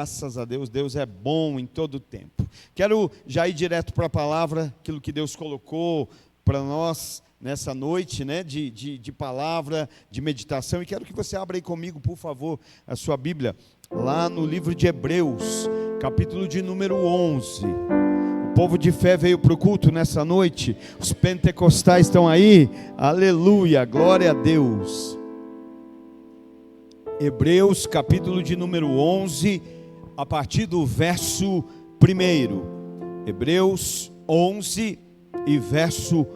Graças a Deus, Deus é bom em todo o tempo. Quero já ir direto para a palavra, aquilo que Deus colocou para nós nessa noite, né, de palavra, de meditação. E quero que você abra aí comigo, por favor, a sua Bíblia, lá no livro de Hebreus, capítulo de número 11. O povo de fé veio para o culto nessa noite, os pentecostais estão aí, aleluia, glória a Deus. Hebreus, capítulo de número 11, a partir do verso 1. Hebreus 11 e verso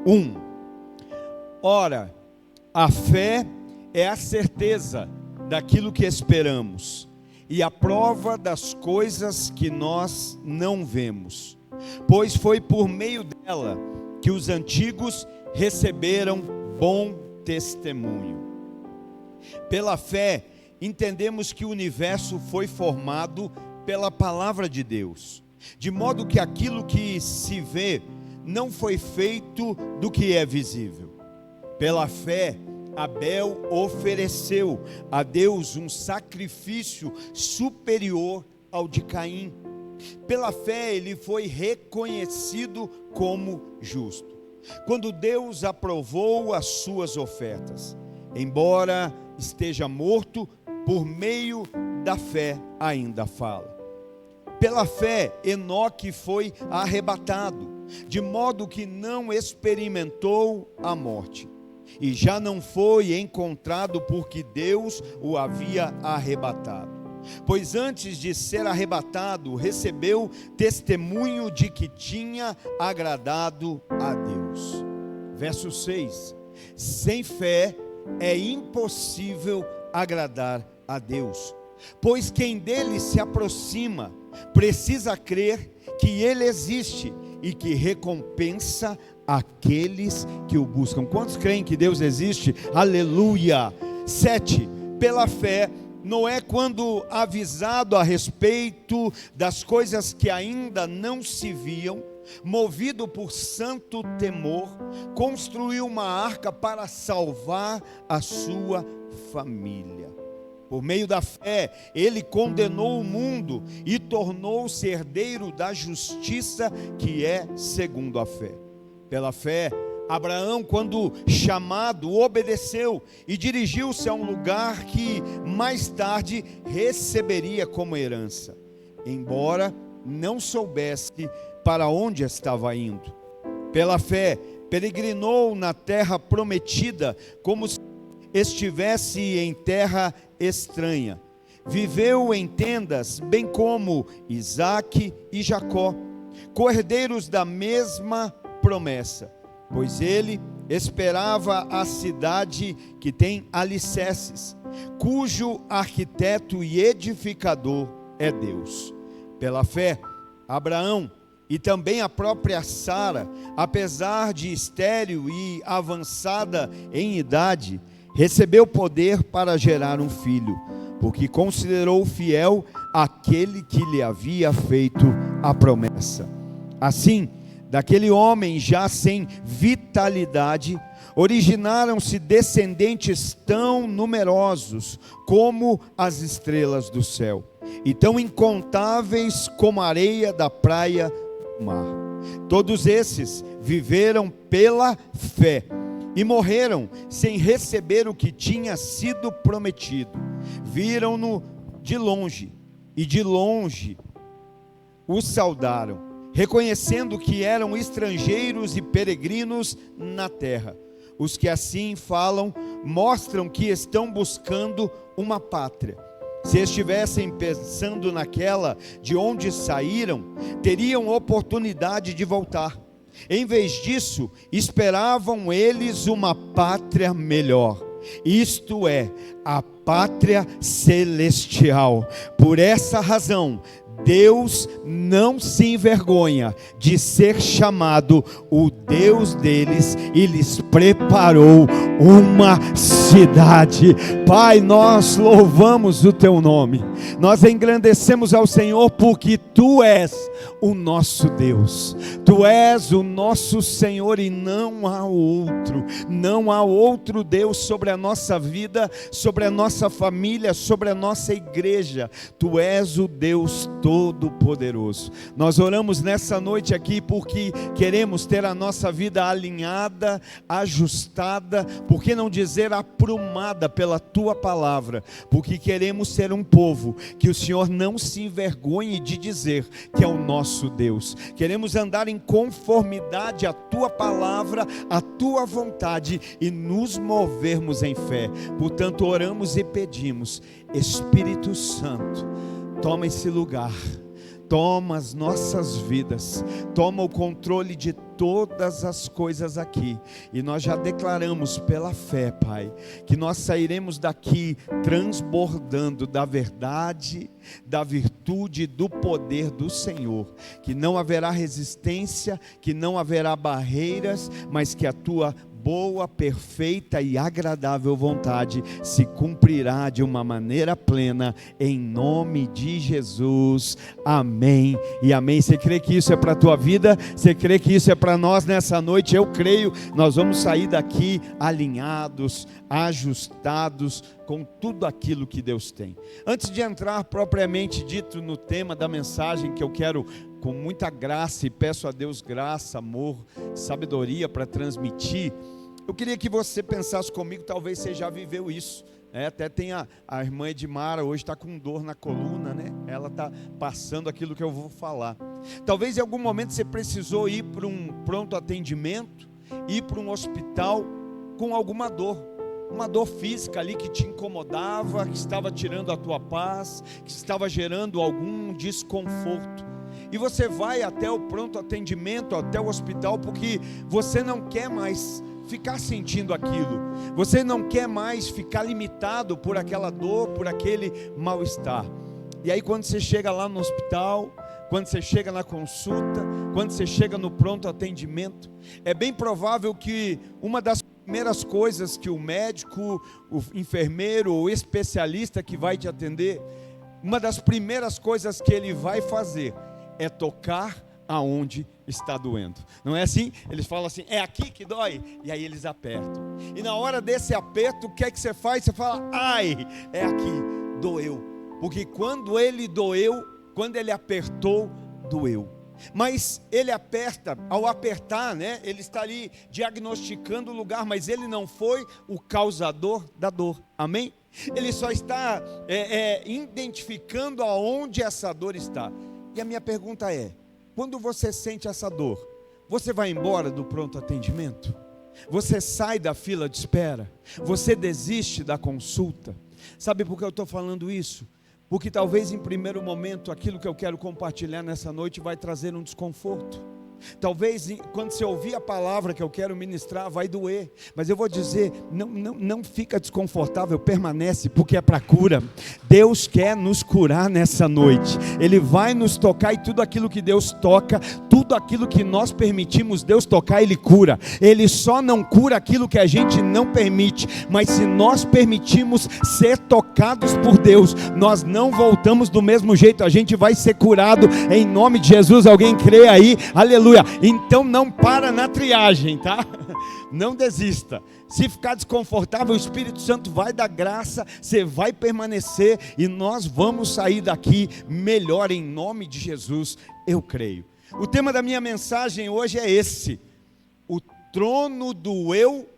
1. Ora, a fé é a certeza daquilo que esperamos e a prova das coisas que nós não vemos, pois foi por meio dela que os antigos receberam bom testemunho. Pela fé, entendemos que o universo foi formado pela palavra de Deus, de modo que aquilo que se vê não foi feito do que é visível. Pela fé, Abel ofereceu a Deus um sacrifício superior ao de Caim. Pela fé, ele foi reconhecido como justo, quando Deus aprovou as suas ofertas. Embora esteja morto, por meio da fé ainda fala. Pela fé, Enoque foi arrebatado, de modo que não experimentou a morte, e já não foi encontrado porque Deus o havia arrebatado. Pois antes de ser arrebatado, recebeu testemunho de que tinha agradado a Deus. Verso 6. Sem fé é impossível agradar a Deus, pois quem dele se aproxima precisa crer que ele existe e que recompensa aqueles que o buscam. Quantos creem que Deus existe? Aleluia! 7. Pela fé, Noé, quando avisado a respeito das coisas que ainda não se viam, movido por santo temor, construiu uma arca para salvar a sua família. Por meio da fé, ele condenou o mundo e tornou-se herdeiro da justiça que é segundo a fé. Pela fé, Abraão, quando chamado, obedeceu e dirigiu-se a um lugar que mais tarde receberia como herança, embora não soubesse para onde estava indo. Pela fé, peregrinou na terra prometida, como se estivesse em terra estranha. Viveu em tendas, bem como Isaque e Jacó, co-herdeiros da mesma promessa, pois ele esperava a cidade que tem alicerces, cujo arquiteto e edificador é Deus. Pela fé, Abraão e também a própria Sara, apesar de estéril e avançada em idade, recebeu poder para gerar um filho, porque considerou fiel aquele que lhe havia feito a promessa. Assim, daquele homem já sem vitalidade, originaram-se descendentes tão numerosos como as estrelas do céu, e tão incontáveis como a areia da praia do mar. Todos esses viveram pela fé e morreram sem receber o que tinha sido prometido. Viram-no de longe, e de longe o saudaram, reconhecendo que eram estrangeiros e peregrinos na terra. Os que assim falam mostram que estão buscando uma pátria. Se estivessem pensando naquela de onde saíram, teriam oportunidade de voltar. Em vez disso, esperavam eles uma pátria melhor, isto é, a pátria celestial. Por essa razão, Deus não se envergonha de ser chamado o Deus deles e lhes preparou uma cidade. Pai, nós louvamos o teu nome, nós engrandecemos ao Senhor porque tu és o nosso Deus, Tu és o nosso Senhor e não há outro. Não há outro Deus sobre a nossa vida, sobre a nossa família, sobre a nossa igreja. Tu és o Deus Todo-Poderoso. Nós oramos nessa noite aqui porque queremos ter a nossa vida alinhada, ajustada, por que não dizer aprumada pela Tua palavra, porque queremos ser um povo que o Senhor não se envergonhe de dizer que é o nosso Deus. Queremos andar em conformidade à Tua palavra, à Tua vontade e nos movermos em fé. Portanto, oramos e pedimos: Espírito Santo, toma esse lugar, toma as nossas vidas, toma o controle de todas as coisas aqui, e nós já declaramos pela fé, Pai, que nós sairemos daqui transbordando da verdade, da virtude, do poder do Senhor, que não haverá resistência, que não haverá barreiras, mas que a Tua boa, perfeita e agradável vontade se cumprirá de uma maneira plena, em nome de Jesus, amém e amém. Você crê que isso é para a tua vida? Você crê que isso é para nós nessa noite? Eu creio. Nós vamos sair daqui alinhados, ajustados com tudo aquilo que Deus tem. Antes de entrar propriamente dito no tema da mensagem, que eu quero com muita graça, e peço a Deus graça, amor, sabedoria para transmitir, eu queria que você pensasse comigo, talvez você já viveu isso, até tem a irmã Edmara, hoje está com dor na coluna, né? Ela está passando aquilo que eu vou falar. Talvez em algum momento você precisou ir para um pronto atendimento, ir para um hospital com alguma dor, uma dor física ali que te incomodava, que estava tirando a tua paz, que estava gerando algum desconforto. E você vai até o pronto atendimento, até o hospital, porque você não quer mais ficar sentindo aquilo, você não quer mais ficar limitado por aquela dor, por aquele mal-estar. E aí quando você chega lá no hospital, quando você chega na consulta, quando você chega no pronto atendimento, é bem provável que uma das primeiras coisas que o médico, o enfermeiro ou especialista que vai te atender, uma das primeiras coisas que ele vai fazer é tocar aonde está doendo. Não é assim? Eles falam assim: é aqui que dói? E aí eles apertam. E na hora desse aperto, o que é que você faz? Você fala: ai, é aqui, doeu. Porque quando ele doeu, quando ele apertou, doeu. Mas ele aperta, ao apertar, né, ele está ali diagnosticando o lugar, mas ele não foi o causador da dor. Amém? Ele só está identificando aonde essa dor está. E a minha pergunta é: quando você sente essa dor, você vai embora do pronto atendimento? Você sai da fila de espera? Você desiste da consulta? Sabe por que eu estou falando isso? Porque talvez em primeiro momento aquilo que eu quero compartilhar nessa noite vai trazer um desconforto. Talvez quando você ouvir a palavra que eu quero ministrar vai doer, mas eu vou dizer, não fica desconfortável, permanece, porque é para cura. Deus quer nos curar nessa noite. Ele vai nos tocar, e tudo aquilo que Deus toca, tudo aquilo que nós permitimos Deus tocar, Ele cura. Ele só não cura aquilo que a gente não permite, mas se nós permitimos ser tocados por Deus, nós não voltamos do mesmo jeito, a gente vai ser curado em nome de Jesus. Alguém crê aí? Aleluia. Então não para na triagem, tá? Não desista. Se ficar desconfortável, o Espírito Santo vai dar graça, você vai permanecer e nós vamos sair daqui melhor em nome de Jesus, eu creio. O tema da minha mensagem hoje é esse: o trono do eu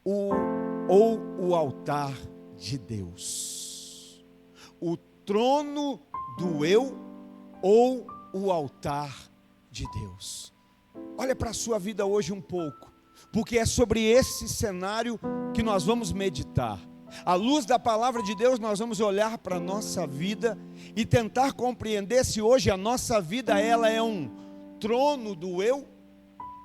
ou o altar de Deus. O trono do eu ou o altar de Deus. Olha para a sua vida hoje um pouco, porque é sobre esse cenário que nós vamos meditar. À luz da palavra de Deus, nós vamos olhar para a nossa vida e tentar compreender se hoje a nossa vida ela é um trono do eu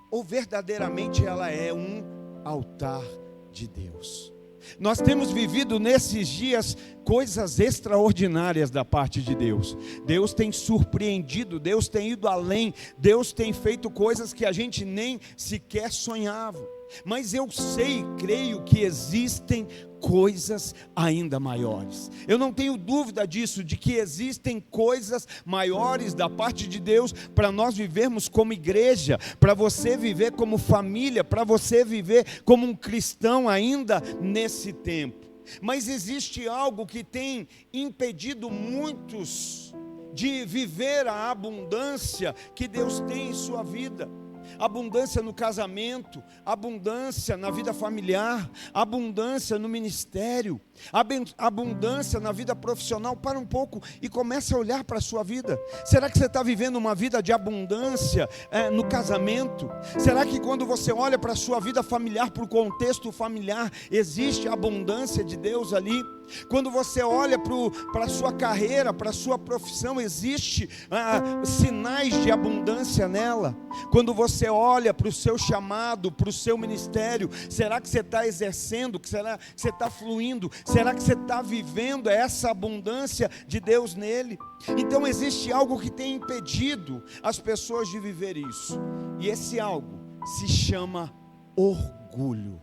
ou verdadeiramente ela é um altar de Deus. Nós temos vivido nesses dias coisas extraordinárias da parte de Deus. Deus tem surpreendido, Deus tem ido além, Deus tem feito coisas que a gente nem sequer sonhava. Mas eu sei e creio que existem coisas ainda maiores. Eu não tenho dúvida disso, de que existem coisas maiores da parte de Deus para nós vivermos como igreja, para você viver como família, para você viver como um cristão ainda nesse tempo. Mas existe algo que tem impedido muitos de viver a abundância que Deus tem em sua vida. Abundância no casamento, abundância na vida familiar, abundância no ministério, abundância na vida profissional. Para um pouco e comece a olhar para a sua vida. Será que você está vivendo uma vida de abundância no casamento? Será que quando você olha para a sua vida familiar, para o contexto familiar, existe a abundância de Deus ali? Quando você olha para a sua carreira, para a sua profissão, existe sinais de abundância nela? Quando você olha para o seu chamado, para o seu ministério, será que você está exercendo? Será que você está fluindo? Será que você está vivendo essa abundância de Deus nele? Então existe algo que tem impedido as pessoas de viver isso, e esse algo se chama orgulho.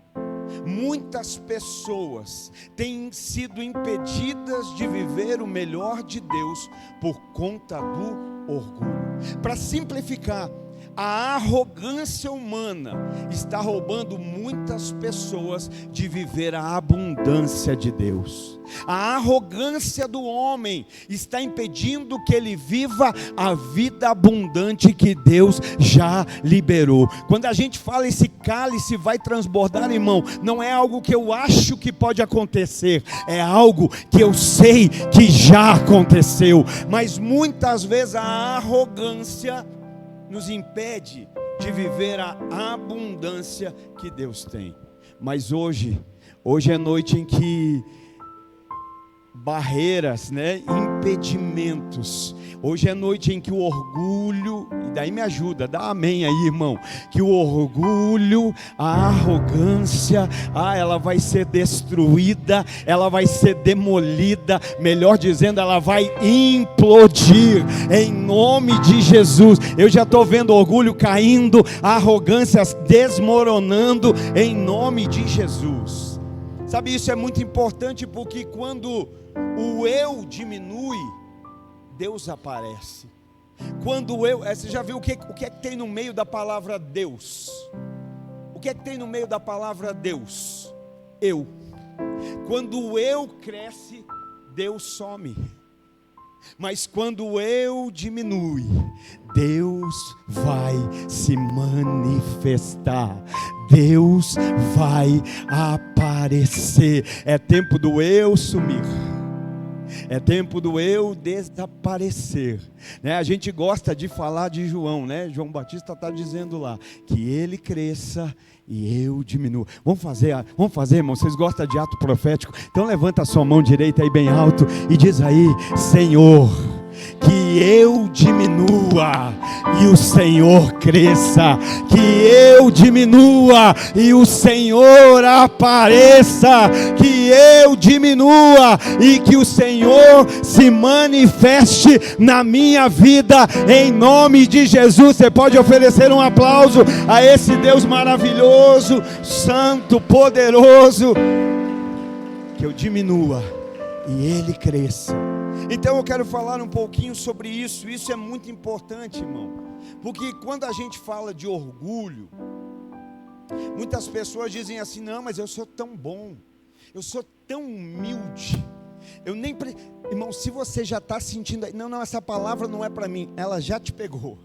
Muitas pessoas têm sido impedidas de viver o melhor de Deus por conta do orgulho. Para simplificar, a arrogância humana está roubando muitas pessoas de viver a abundância de Deus. A arrogância do homem está impedindo que ele viva a vida abundante que Deus já liberou. Quando a gente fala esse cálice vai transbordar, irmão, não é algo que eu acho que pode acontecer, é algo que eu sei que já aconteceu. Mas muitas vezes a arrogância nos impede de viver a abundância que Deus tem. Mas hoje é noite em que barreiras, impedimentos. Hoje é noite em que o orgulho, e daí me ajuda, dá amém aí, irmão, que o orgulho, a arrogância, ela vai ser destruída, ela vai ser demolida, melhor dizendo, ela vai implodir, em nome de Jesus. Eu já estou vendo orgulho caindo, a arrogância desmoronando, em nome de Jesus. Sabe, isso é muito importante, porque quando o eu diminui, Deus aparece. Quando você já viu o que é que tem no meio da palavra Deus? O que é que tem no meio da palavra Deus? Eu. Quando o eu cresce, Deus some. Mas quando o eu diminui, Deus vai se manifestar, Deus vai aparecer. É tempo do eu sumir, é tempo do eu desaparecer, A gente gosta de falar de João, João Batista está dizendo lá, que ele cresça e eu diminuo. Vamos fazer, irmão. Vocês gostam de ato profético? Então levanta a sua mão direita aí bem alto e diz aí: Senhor, que eu diminua e o Senhor cresça, que eu diminua e o Senhor apareça, que eu diminua e que o Senhor se manifeste na minha vida, em nome de Jesus. Você pode oferecer um aplauso a esse Deus maravilhoso, santo, poderoso. Que eu diminua e Ele cresça. Então eu quero falar um pouquinho sobre isso. Isso é muito importante, irmão, porque quando a gente fala de orgulho, muitas pessoas dizem assim: não, mas eu sou tão bom, eu sou tão humilde, eu nem irmão, se você já está sentindo, não, essa palavra não é para mim, ela já te pegou,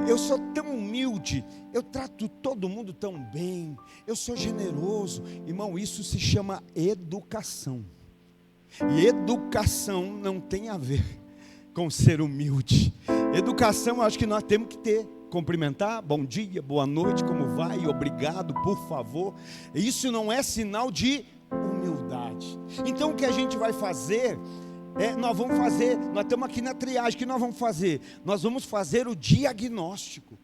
eu sou tão humilde, eu trato todo mundo tão bem, eu sou generoso. Irmão, isso se chama educação. E educação não tem a ver com ser humilde. Educação, eu acho que nós temos que ter. Cumprimentar, bom dia, boa noite, como vai, obrigado, por favor. Isso não é sinal de humildade. Então o que a gente vai fazer, nós estamos aqui na triagem, o que nós vamos fazer? Nós vamos fazer o diagnóstico.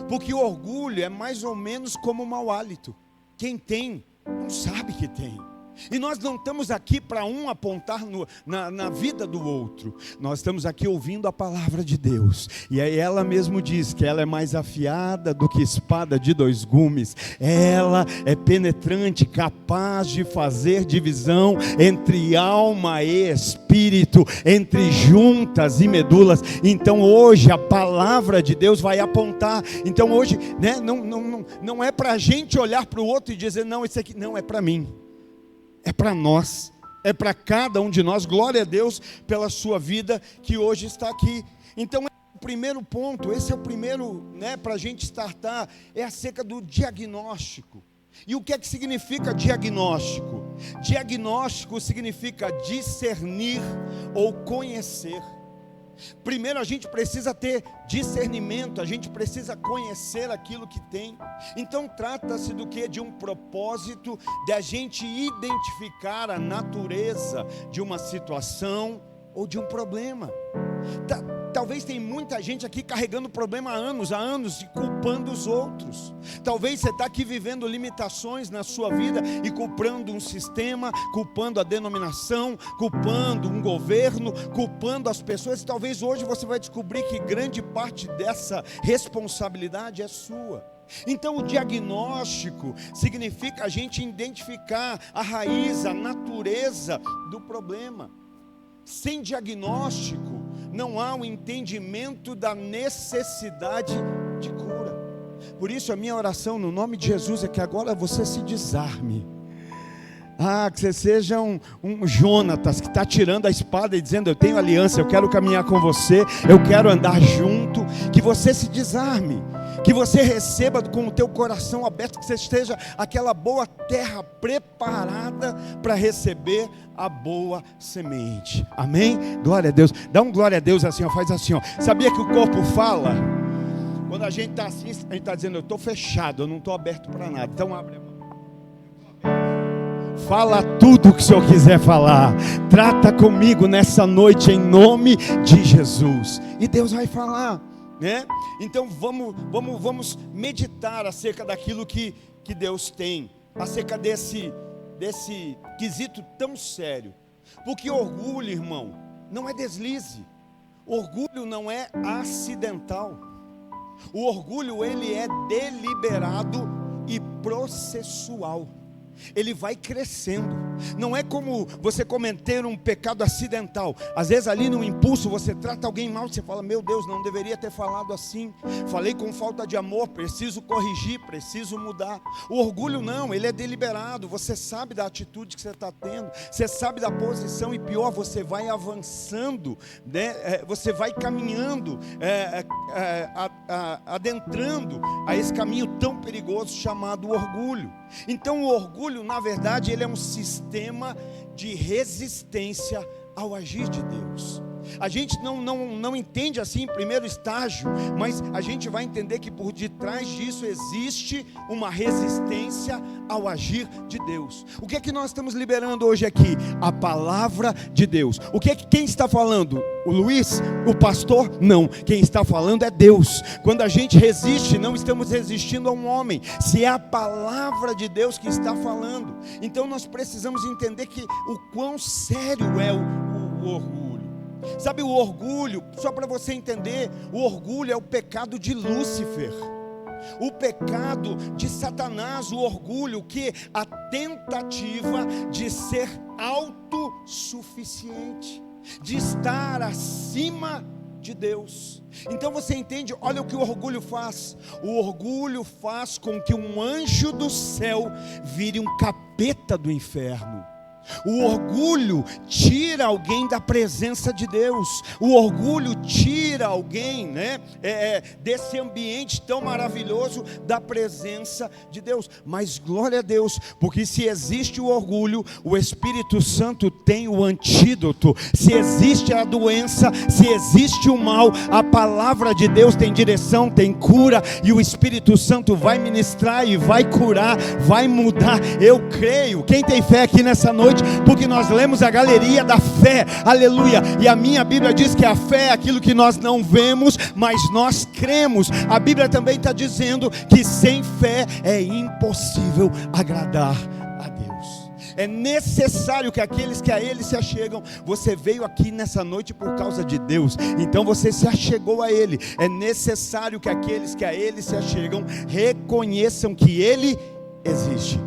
Porque o orgulho é mais ou menos como o mau hálito. Quem tem, não sabe que tem. E nós não estamos aqui para um apontar na vida do outro. Nós estamos aqui ouvindo a palavra de Deus. E aí ela mesmo diz que ela é mais afiada do que espada de dois gumes. Ela é penetrante, capaz de fazer divisão entre alma e espírito, entre juntas e medulas. Então hoje a palavra de Deus vai apontar. Então hoje, né, não é para a gente olhar para o outro e dizer, não, isso aqui não é para mim. É para nós, é para cada um de nós. Glória a Deus pela sua vida que hoje está aqui. Então, o primeiro ponto, esse é o primeiro, né, para a gente startar, é acerca do diagnóstico. E o que é que significa diagnóstico? Diagnóstico significa discernir ou conhecer. Primeiro a gente precisa ter discernimento, a gente precisa conhecer aquilo que tem. Então trata-se do que? De um propósito de a gente identificar a natureza de uma situação ou de um problema. Talvez tem muita gente aqui carregando problema há anos, e culpando os outros. Talvez você está aqui vivendo limitações na sua vida e culpando um sistema, culpando a denominação, culpando um governo, culpando as pessoas. E talvez hoje você vai descobrir que grande parte dessa responsabilidade é sua. Então o diagnóstico significa a gente identificar a raiz, a natureza do problema. Sem diagnóstico, não há um entendimento da necessidade de cura. Por isso a minha oração no nome de Jesus é que agora você se desarme. Que você seja um Jonatas que está tirando a espada e dizendo, eu tenho aliança, eu quero caminhar com você, eu quero andar junto. Que você se desarme, que você receba com o teu coração aberto, que você esteja aquela boa terra preparada para receber a boa semente. Amém? Glória a Deus. Dá um glória a Deus assim, ó, faz assim, ó. Sabia que o corpo fala? Quando a gente está assim, a gente está dizendo, eu estou fechado, eu não estou aberto para nada. Então abre a mão. Fala tudo o que o Senhor quiser falar. Trata comigo nessa noite em nome de Jesus. E Deus vai falar, né? Então vamos meditar acerca daquilo que Deus tem, acerca desse quesito tão sério. Porque orgulho, irmão, não é deslize. Orgulho não é acidental. O orgulho, ele é deliberado e processual. Ele vai crescendo. Não é como você cometer um pecado acidental. Às vezes ali no impulso você trata alguém mal, você fala, meu Deus, não deveria ter falado assim, falei com falta de amor, preciso corrigir, preciso mudar. O orgulho não, ele é deliberado. Você sabe da atitude que você está tendo, você sabe da posição, e pior, você vai avançando, né? Você vai caminhando, adentrando a esse caminho tão perigoso chamado orgulho. Então o orgulho, na verdade, ele é um sistema de resistência ao agir de Deus. A gente não entende assim em primeiro estágio, mas a gente vai entender que por detrás disso existe uma resistência ao agir de Deus. O que é que nós estamos liberando hoje aqui? A palavra de Deus. O que é que quem está falando? O Luiz? O pastor? Não, quem está falando é Deus. Quando a gente resiste, não estamos resistindo a um homem, se é a palavra de Deus que está falando. Então nós precisamos entender que o quão sério é o orgulho. Sabe, o orgulho, só para você entender, o orgulho é o pecado de Lúcifer, o pecado de Satanás. O orgulho, que a tentativa de ser autossuficiente, de estar acima de Deus. Então você entende, olha o que o orgulho faz. O orgulho faz com que um anjo do céu vire um capeta do inferno. O orgulho tira alguém da presença de Deus. O orgulho tira alguém, né, desse ambiente tão maravilhoso da presença de Deus. Mas glória a Deus, porque se existe o orgulho, o Espírito Santo tem o antídoto. Se existe a doença, se existe o mal, a palavra de Deus tem direção, tem cura, e o Espírito Santo vai ministrar e vai curar, vai mudar. Eu creio. Quem tem fé aqui nessa noite? Porque nós lemos a galeria da fé, aleluia, e a minha Bíblia diz que a fé é aquilo que nós não vemos, mas nós cremos. A Bíblia também está dizendo que sem fé é impossível agradar a Deus. É necessário que aqueles que a Ele se achegam, você veio aqui nessa noite por causa de Deus, então você se achegou a Ele. É necessário que aqueles que a Ele se achegam reconheçam que Ele existe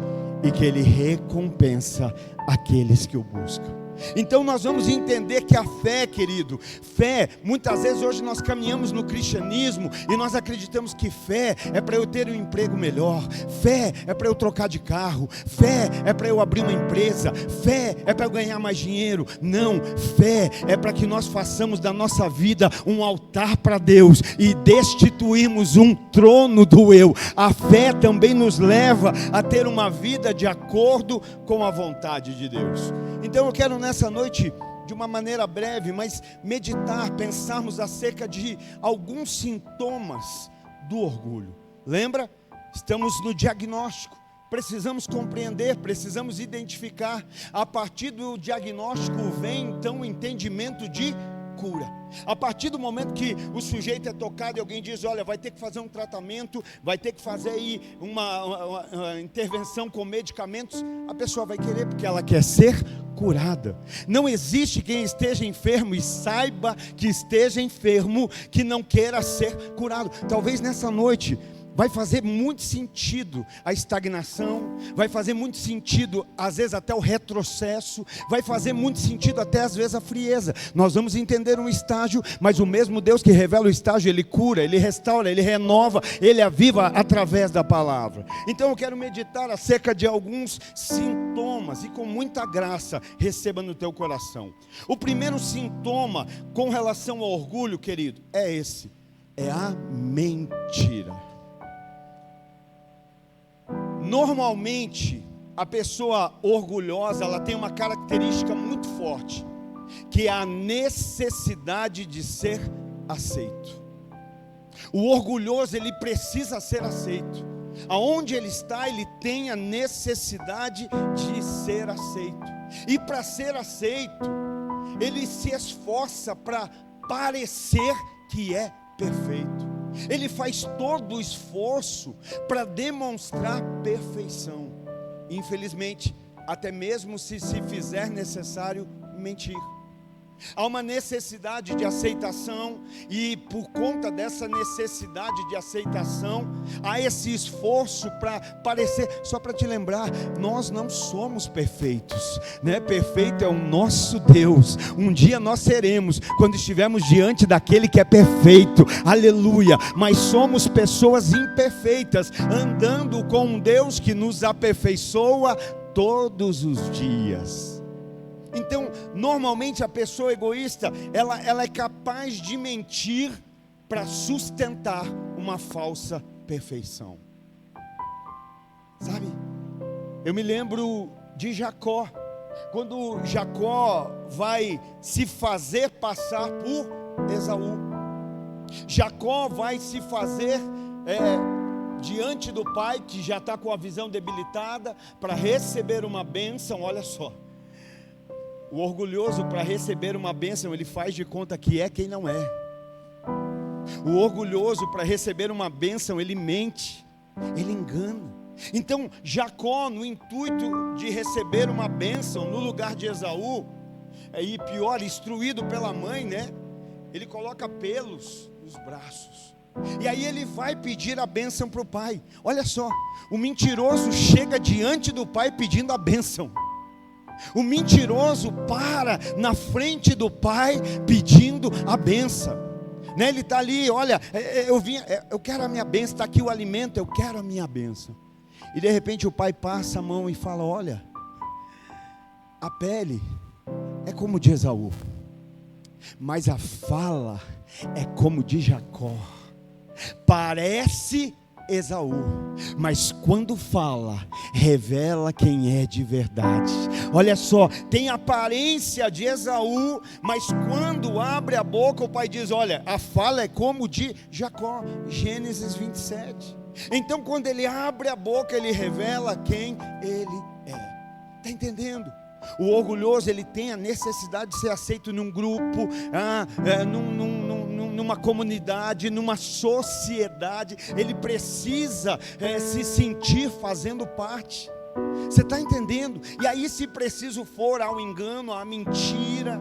e que Ele recompensa aqueles que o buscam. Então nós vamos entender que a fé, querido, fé, muitas vezes hoje nós caminhamos no cristianismo e nós acreditamos que fé é para eu ter um emprego melhor, fé é para eu trocar de carro, fé é para eu abrir uma empresa, fé é para eu ganhar mais dinheiro. Não, fé é para que nós façamos da nossa vida um altar para Deus e destituirmos um trono do eu. A fé também nos leva a ter uma vida de acordo com a vontade de Deus. Então eu quero nessa noite, de uma maneira breve, mas meditar, pensarmos acerca de alguns sintomas do orgulho. Lembra? Estamos no diagnóstico. Precisamos compreender, precisamos identificar. A partir do diagnóstico vem então o entendimento de cura. A partir do momento que o sujeito é tocado e alguém diz, olha, vai ter que fazer um tratamento, vai ter que fazer aí uma intervenção com medicamentos, a pessoa vai querer, porque ela quer ser curada. Não existe quem esteja enfermo e saiba que esteja enfermo, que não queira ser curado. Talvez nessa noite vai fazer muito sentido a estagnação, vai fazer muito sentido às vezes até o retrocesso, vai fazer muito sentido até às vezes a frieza. Nós vamos entender um estágio, mas o mesmo Deus que revela o estágio, Ele cura, Ele restaura, Ele renova, Ele aviva através da palavra. Então eu quero meditar acerca de alguns sintomas e com muita graça receba no teu coração. O primeiro sintoma com relação ao orgulho, querido, é esse, é a mentira. Normalmente, a pessoa orgulhosa, ela tem uma característica muito forte, que é a necessidade de ser aceito. O orgulhoso, ele precisa ser aceito. Aonde ele está, ele tem a necessidade de ser aceito. E para ser aceito, ele se esforça para parecer que é perfeito. Ele faz todo o esforço para demonstrar perfeição. Infelizmente, até mesmo se fizer necessário mentir. Há uma necessidade de aceitação, e por conta dessa necessidade de aceitação, há esse esforço para parecer. Só para te lembrar, nós não somos perfeitos, né? Perfeito é o nosso Deus. Um dia nós seremos, quando estivermos diante daquele que é perfeito, aleluia. Mas somos pessoas imperfeitas, andando com um Deus que nos aperfeiçoa todos os dias. Então, normalmente a pessoa egoísta, ela é capaz de mentir para sustentar uma falsa perfeição. Sabe? Eu me lembro de Jacó, quando Jacó vai se fazer passar por Esaú. Jacó vai se fazer diante do pai, que já está com a visão debilitada, para receber uma bênção. Olha só. O orgulhoso, para receber uma bênção, ele faz de conta que é quem não é. O orgulhoso, para receber uma bênção, ele mente, ele engana. Então Jacó, no intuito de receber uma bênção no lugar de Esaú, e pior, instruído pela mãe, né? Ele coloca pelos nos braços. E aí ele vai pedir a bênção para o pai. Olha só, o mentiroso chega diante do pai pedindo a bênção. O mentiroso para na frente do pai pedindo a bênção, né? Ele está ali, olha, eu quero a minha bênção, está aqui o alimento, eu quero a minha bênção. E de repente o pai passa a mão e fala, olha, a pele é como de Esaú, mas a fala é como de Jacó. Parece Esaú, mas quando fala, revela quem é de verdade. Olha só, tem aparência de Esaú, mas quando abre a boca, o pai diz, olha, a fala é como de Jacó. Gênesis 27. Então quando ele abre a boca, ele revela quem ele é. Está entendendo? O orgulhoso, ele tem a necessidade de ser aceito num grupo, numa comunidade, numa sociedade. Ele precisa se sentir fazendo parte. Você está entendendo? E aí, se preciso for ao engano, à mentira.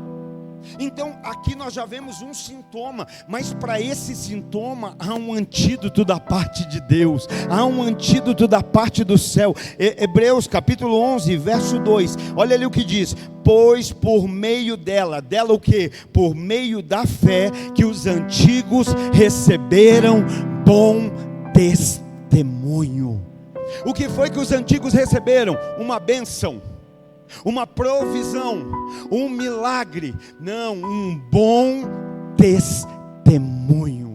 Então aqui nós já vemos um sintoma, mas para esse sintoma há um antídoto da parte de Deus, há um antídoto da parte do céu. Hebreus capítulo 11, verso 2, olha ali o que diz: pois por meio dela o que? Por meio da fé que os antigos receberam bom testemunho. O que foi que os antigos receberam? Uma bênção, uma provisão, um milagre. Não, um bom testemunho.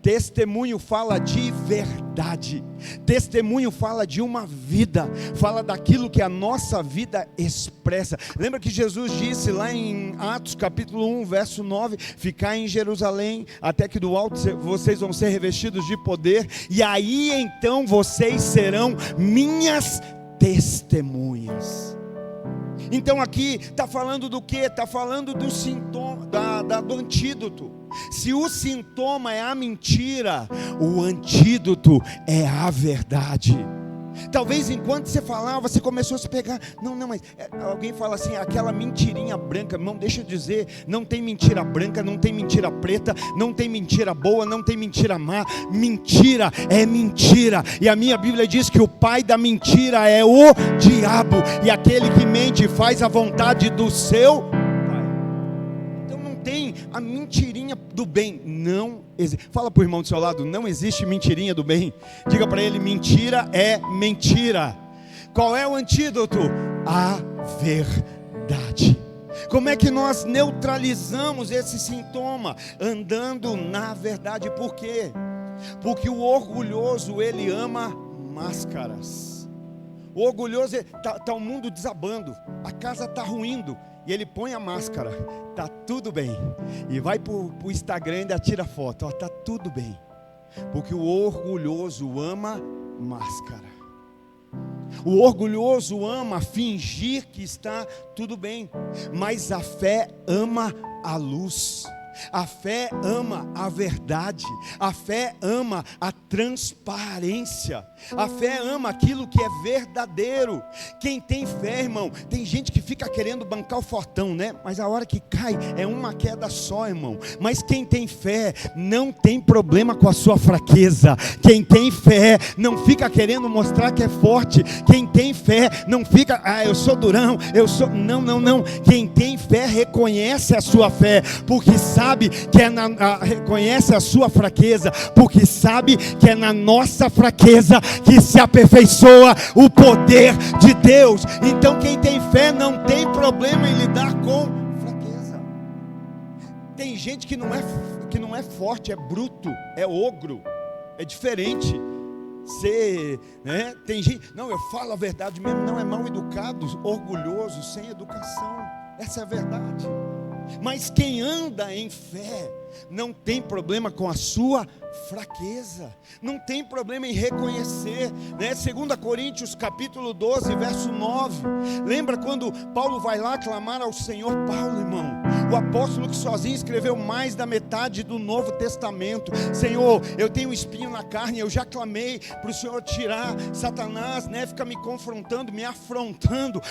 Testemunho fala de verdade. Testemunho fala de uma vida, fala daquilo que a nossa vida expressa. Lembra que Jesus disse lá em Atos capítulo 1, verso 9: ficai em Jerusalém, até que do alto vocês vão ser revestidos de poder, e aí então vocês serão minhas testemunhas. Então aqui está falando do que? Está falando do sintoma, do antídoto. Se o sintoma é a mentira, o antídoto é a verdade. Talvez enquanto você falava, você começou a se pegar. Não, mas alguém fala assim, aquela mentirinha branca. Irmão, deixa eu dizer, não tem mentira branca, não tem mentira preta, não tem mentira boa, não tem mentira má. Mentira é mentira. E a minha Bíblia diz que o pai da mentira é o diabo, e aquele que mente faz a vontade do seu pai. Então não tem a mentirinha do bem. Não existe. Fala para o irmão do seu lado: não existe mentirinha do bem. Diga para ele: mentira é mentira. Qual é o antídoto? A verdade. Como é que nós neutralizamos esse sintoma? Andando na verdade. Por quê? Porque o orgulhoso, ele ama máscaras. O orgulhoso, está o mundo desabando, a casa está ruindo, e ele põe a máscara: está tudo bem. E vai para o Instagram e ainda tira foto: está tudo bem. Porque o orgulhoso ama máscara. O orgulhoso ama fingir que está tudo bem. Mas a fé ama a luz. A fé ama a verdade. A fé ama a transparência. A fé ama aquilo que é verdadeiro. Quem tem fé, irmão, tem gente que fica querendo bancar o fortão, né? Mas a hora que cai é uma queda só, irmão. Mas quem tem fé não tem problema com a sua fraqueza. Quem tem fé não fica querendo mostrar que é forte. Quem tem fé não fica: eu sou durão, eu sou... Não. Quem tem fé reconhece a sua fé, porque sabe que reconhece a sua fraqueza, porque sabe que é na nossa fraqueza que se aperfeiçoa o poder de Deus. Então quem tem fé não tem problema em lidar com fraqueza. Tem gente que não é forte, é bruto, é ogro, é diferente. Tem gente, não, eu falo a verdade mesmo, não, é mal educado, orgulhoso, sem educação. Essa é a verdade. Mas quem anda em fé não tem problema com a sua fraqueza, não tem problema em reconhecer, né? 2 Coríntios capítulo 12, verso 9. Lembra quando Paulo vai lá clamar ao Senhor? Paulo, irmão, o apóstolo que sozinho escreveu mais da metade do Novo Testamento: Senhor, eu tenho um espinho na carne, eu já clamei para o Senhor tirar. Satanás, né, fica me confrontando, me afrontando.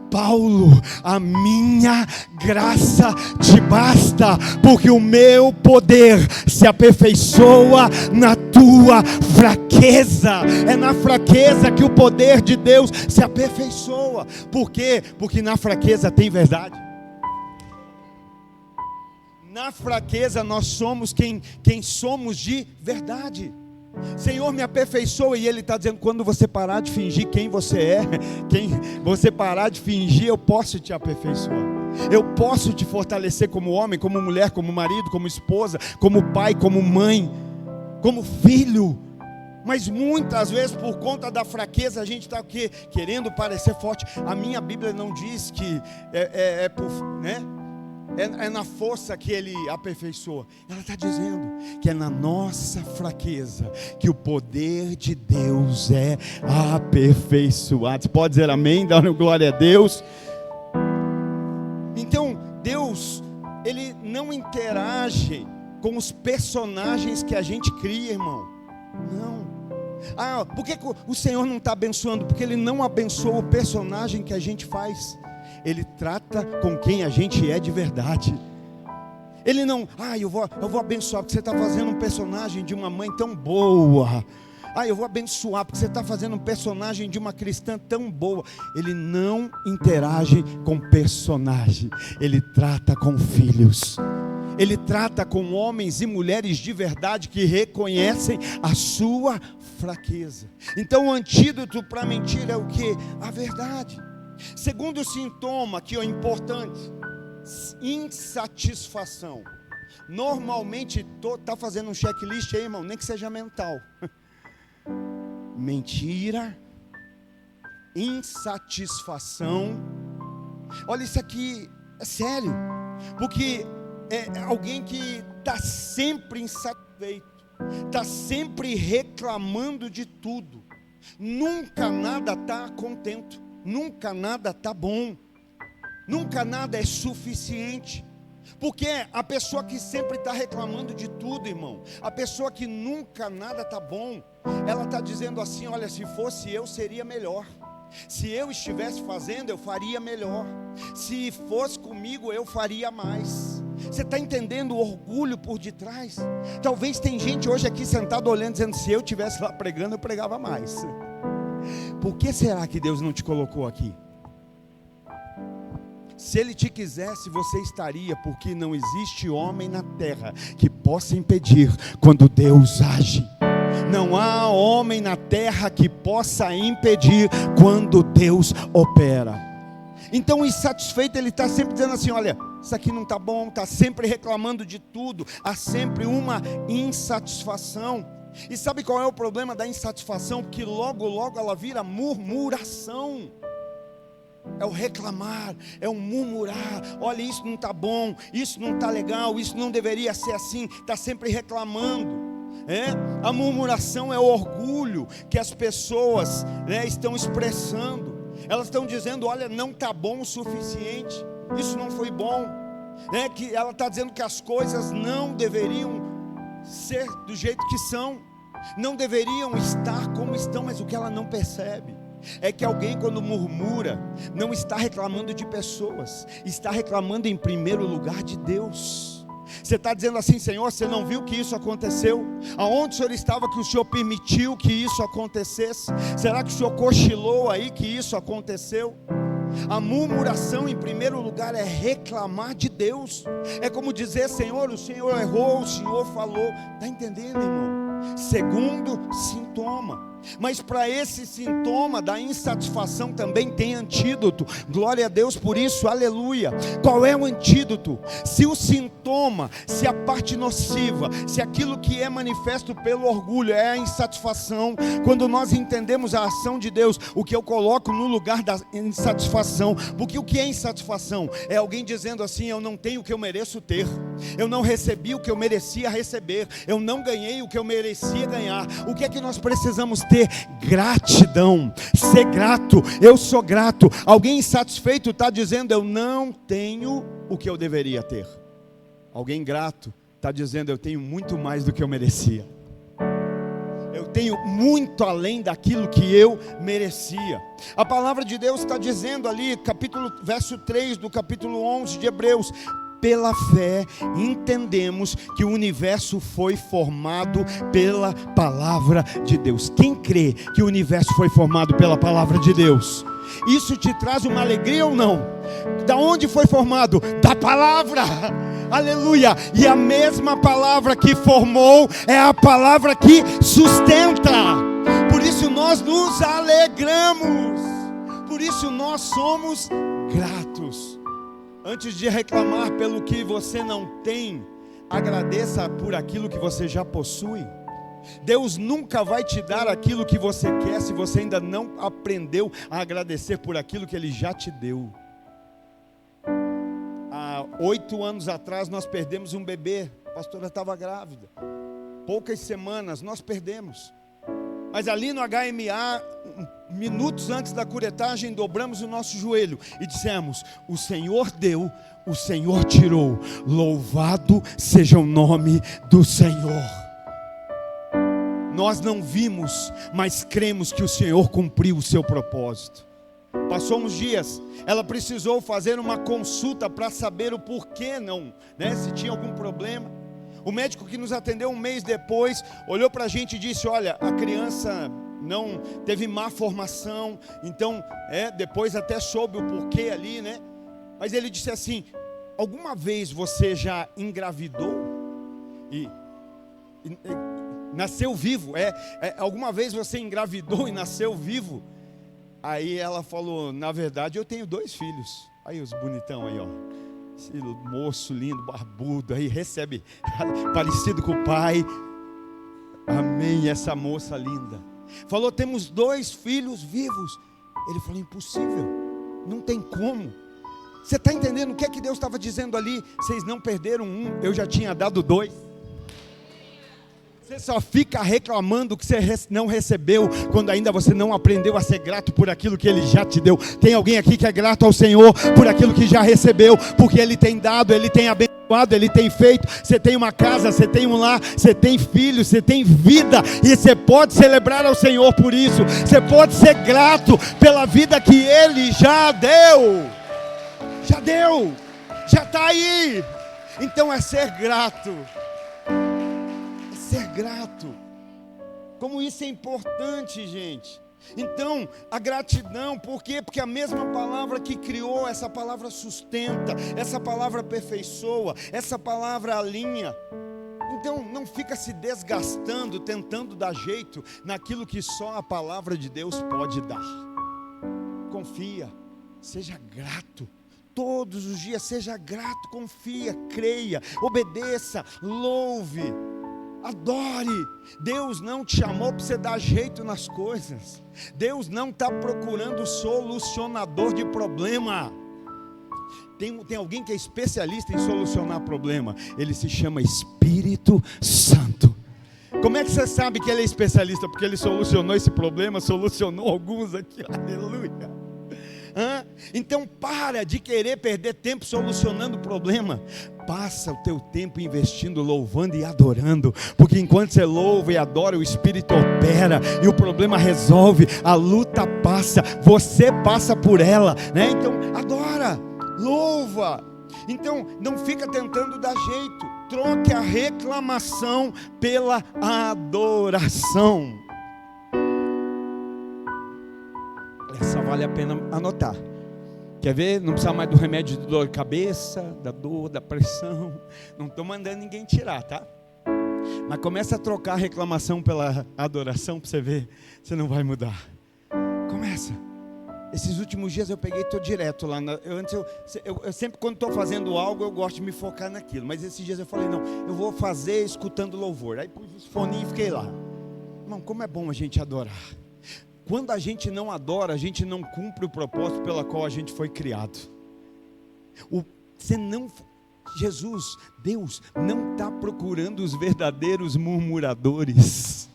Paulo, a minha graça te basta, porque o meu poder se aperfeiçoa na tua fraqueza. É na fraqueza que o poder de Deus se aperfeiçoa. Por quê? Porque na fraqueza tem verdade. Na fraqueza nós somos quem somos de verdade. Senhor, me aperfeiçoa. E Ele está dizendo: quando você parar de fingir quem você é, quem você parar de fingir, eu posso te aperfeiçoar. Eu posso te fortalecer como homem, como mulher, como marido, como esposa, como pai, como mãe, como filho. Mas muitas vezes, por conta da fraqueza, a gente está querendo parecer forte. A minha Bíblia não diz que é na força que Ele aperfeiçoa. Ela está dizendo que é na nossa fraqueza que o poder de Deus é aperfeiçoado. Você pode dizer amém? Dá glória a Deus. Então Deus, Ele não interage com os personagens que a gente cria, irmão. Não. Por que o Senhor não está abençoando? Porque Ele não abençoa o personagem que a gente faz. Ele trata com quem a gente é de verdade. Ele não, eu vou abençoar porque você está fazendo um personagem de uma mãe tão boa. Eu vou abençoar porque você está fazendo um personagem de uma cristã tão boa. Ele não interage com personagem. Ele trata com filhos. Ele trata com homens e mulheres de verdade que reconhecem a sua fraqueza. Então o antídoto para a mentira é o quê? A verdade. Segundo sintoma, que é importante, insatisfação. Normalmente, está fazendo um checklist aí, irmão, nem que seja mental. Mentira, insatisfação. Olha, isso aqui é sério, porque é alguém que está sempre insatisfeito, está sempre reclamando de tudo, nunca nada está contente, nunca nada está bom, nunca nada é suficiente. Porque a pessoa que sempre está reclamando de tudo, irmão, a pessoa que nunca nada está bom, ela está dizendo assim: olha, se fosse eu seria melhor, se eu estivesse fazendo eu faria melhor, se fosse comigo eu faria mais. Você está entendendo o orgulho por detrás? Talvez tem gente hoje aqui sentado olhando, dizendo: se eu estivesse lá pregando eu pregava mais. Por que será que Deus não te colocou aqui? Se Ele te quisesse, você estaria, porque não existe homem na terra que possa impedir quando Deus age. Não há homem na terra que possa impedir quando Deus opera. Então o insatisfeito, ele está sempre dizendo assim: olha, isso aqui não está bom, está sempre reclamando de tudo, há sempre uma insatisfação. E sabe qual é o problema da insatisfação? Que logo ela vira murmuração. É o reclamar, é o murmurar. Olha, isso não está bom, isso não está legal, isso não deveria ser assim. Está sempre reclamando. A murmuração é o orgulho que as pessoas estão expressando. Elas estão dizendo: olha, não está bom o suficiente, isso não foi bom. Que ela está dizendo que as coisas não deveriam ser do jeito que são, não deveriam estar como estão, mas o que ela não percebe é que alguém, quando murmura, não está reclamando de pessoas, está reclamando em primeiro lugar de Deus. Você está dizendo assim: Senhor, você não viu que isso aconteceu? Aonde o Senhor estava que o Senhor permitiu que isso acontecesse? Será que o Senhor cochilou aí que isso aconteceu? A murmuração, em primeiro lugar, é reclamar de Deus. É como dizer: Senhor, o Senhor errou, o Senhor falou. Está entendendo, irmão? Segundo sintoma. Mas para esse sintoma da insatisfação também tem antídoto. Glória a Deus por isso, aleluia. Qual é o antídoto? Se o sintoma, se a parte nociva, se aquilo que é manifesto pelo orgulho é a insatisfação, quando nós entendemos a ação de Deus, o que eu coloco no lugar da insatisfação, porque o que é insatisfação? É alguém dizendo assim: eu não tenho o que eu mereço ter, eu não recebi o que eu merecia receber, eu não ganhei o que eu merecia ganhar. O que é que nós precisamos ter? Gratidão, ser grato. Eu sou grato. Alguém insatisfeito está dizendo: eu não tenho o que eu deveria ter. Alguém grato está dizendo: eu tenho muito mais do que eu merecia, eu tenho muito além daquilo que eu merecia. A palavra de Deus está dizendo ali, verso 3 do capítulo 11 de Hebreus: pela fé entendemos que o universo foi formado pela palavra de Deus. Quem crê que o universo foi formado pela palavra de Deus? Isso te traz uma alegria ou não? Da onde foi formado? Da palavra. Aleluia. E a mesma palavra que formou é a palavra que sustenta. Por isso nós nos alegramos, por isso nós somos gratos. Antes de reclamar pelo que você não tem, agradeça por aquilo que você já possui. Deus nunca vai te dar aquilo que você quer se você ainda não aprendeu a agradecer por aquilo que Ele já te deu. Há 8 anos atrás nós perdemos um bebê. A pastora estava grávida, poucas semanas nós perdemos. Mas ali no HMA, minutos antes da curetagem, dobramos o nosso joelho e dissemos: o Senhor deu, o Senhor tirou, louvado seja o nome do Senhor. nós não vimos, mas cremos que o Senhor cumpriu o seu propósito. Passou uns dias, ela precisou fazer uma consulta para saber o porquê não, né? Se tinha algum problema. O médico que nos atendeu um mês depois, olhou para a gente e disse: olha, a criança não teve má formação, então, depois até soube o porquê ali, né? Mas ele disse assim: alguma vez você já engravidou e nasceu vivo? Alguma vez você engravidou e nasceu vivo? Aí ela falou: na verdade eu tenho 2 filhos. Aí os bonitão aí, ó, esse moço lindo, barbudo, aí recebe, parecido com o pai. Amém, essa moça linda. Falou: temos 2 filhos vivos. Ele falou: impossível, não tem como. Você está entendendo o que é que Deus estava dizendo ali? Vocês não perderam um, eu já tinha dado 2. Você só fica reclamando que você não recebeu, quando ainda você não aprendeu a ser grato por aquilo que Ele já te deu. Tem alguém aqui que é grato ao Senhor por aquilo que já recebeu, porque Ele tem dado, Ele tem abençoado, Ele tem feito. Você tem uma casa, você tem um lar, você tem filhos, você tem vida, e você pode celebrar ao Senhor por isso. Você pode ser grato pela vida que Ele já deu. Já deu, já está aí. Então é ser grato. Ser grato. Como isso é importante, gente. Então, a gratidão, por quê? Porque a mesma palavra que criou, essa palavra sustenta, essa palavra aperfeiçoa, essa palavra alinha. Então, não fica se desgastando, tentando dar jeito naquilo que só a palavra de Deus pode dar. Confia, seja grato. Todos os dias, seja grato, confia, creia, obedeça, louve. Adore. Deus não te chamou para você dar jeito nas coisas. Deus não está procurando solucionador de problema. Tem alguém que é especialista em solucionar problema. Ele se chama Espírito Santo. Como é que você sabe que ele é especialista? Porque ele solucionou esse problema, solucionou alguns aqui. Aleluia. Então para de querer perder tempo solucionando o problema. Passa o teu tempo investindo, louvando e adorando. Porque enquanto você louva e adora, o Espírito opera e o problema resolve. A luta passa, você passa por ela, né? Então adora, louva. Então não fica tentando dar jeito. Troque a reclamação pela adoração. Essa vale a pena anotar. Quer ver? Não precisa mais do remédio de dor de cabeça, da dor, da pressão. Não estou mandando ninguém tirar, tá? Mas começa a trocar a reclamação pela adoração para você ver. Você não vai mudar. Começa. Esses últimos dias eu estou direto lá. Eu sempre quando estou fazendo algo, eu gosto de me focar naquilo. Mas esses dias eu falei: não, eu vou fazer escutando louvor. Aí pus os foninhos e fiquei lá. Irmão, como é bom a gente adorar. Quando a gente não adora, a gente não cumpre o propósito pela qual a gente foi criado. Deus não está procurando os verdadeiros murmuradores.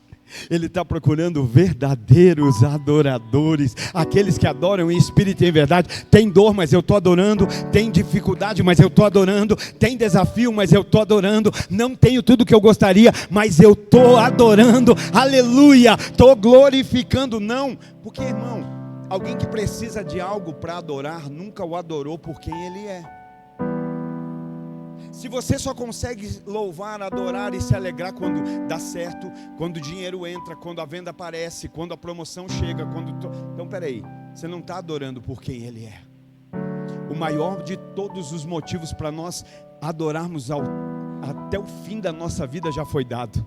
Ele está procurando verdadeiros adoradores. Aqueles que adoram em espírito e em verdade. Tem dor, mas eu estou adorando. Tem dificuldade, mas eu estou adorando. Tem desafio, mas eu estou adorando. Não tenho tudo que eu gostaria, mas eu estou adorando. Aleluia, estou glorificando. Não, porque irmão, alguém que precisa de algo para adorar, nunca o adorou por quem ele é. Se você só consegue louvar, adorar e se alegrar quando dá certo, quando o dinheiro entra, quando a venda aparece, quando a promoção chega, então peraí, você não está adorando por quem Ele é. O maior de todos os motivos para nós adorarmos até o fim da nossa vida já foi dado.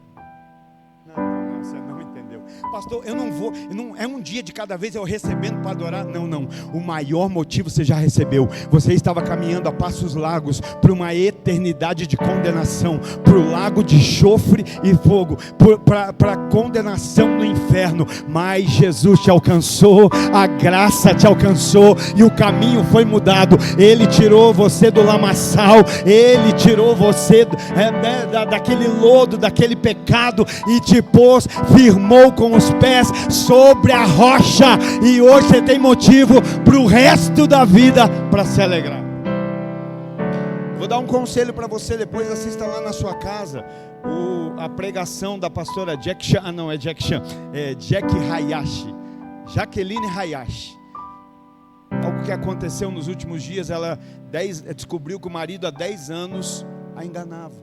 Não, você não entendeu. Pastor, eu não vou, é um dia de cada vez eu recebendo para adorar. Não, o maior motivo você já recebeu. Você estava caminhando a passos largos para uma eternidade de condenação, para o lago de enxofre e fogo, para a condenação no inferno. Mas Jesus te alcançou, a graça te alcançou e o caminho foi mudado. Ele tirou você do lamaçal, Ele tirou você daquele lodo, daquele pecado e te pôs, firmou com os pés sobre a rocha, e hoje você tem motivo para o resto da vida para se alegrar. Vou dar um conselho para você, depois assista lá na sua casa a pregação da pastora Jack Hayashi, Jaqueline Hayashi. Algo que aconteceu nos últimos dias, ela descobriu que o marido há 10 anos a enganava,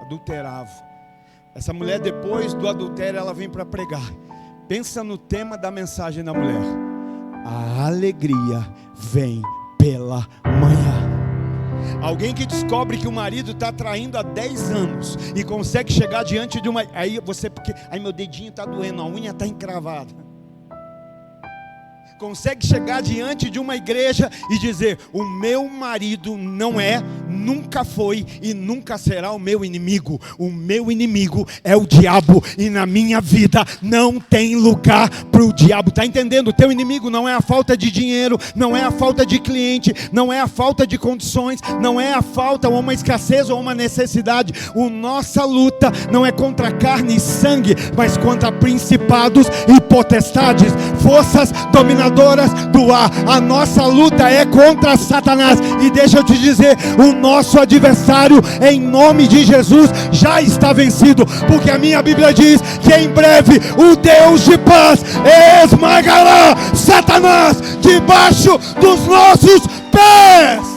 adulterava. Essa mulher, depois do adultério, ela vem para pregar. Pensa no tema da mensagem da mulher: a alegria vem pela manhã. Alguém que descobre que o marido está traindo há 10 anos e consegue chegar diante de uma... Aí meu dedinho está doendo, a unha está encravada. Consegue chegar diante de uma igreja e dizer: o meu marido não é, nunca foi e nunca será o meu inimigo. O meu inimigo é o diabo, e na minha vida não tem lugar para o diabo. Está entendendo? O teu inimigo não é a falta de dinheiro, não é a falta de cliente, não é a falta de condições, não é a falta ou uma escassez ou uma necessidade. A nossa luta não é contra carne e sangue, mas contra principados e potestades, forças dominadoras do ar. A nossa luta é contra Satanás. E deixa eu te dizer, o nosso adversário, em nome de Jesus, já está vencido, porque a minha Bíblia diz que em breve o Deus de paz esmagará Satanás debaixo dos nossos pés.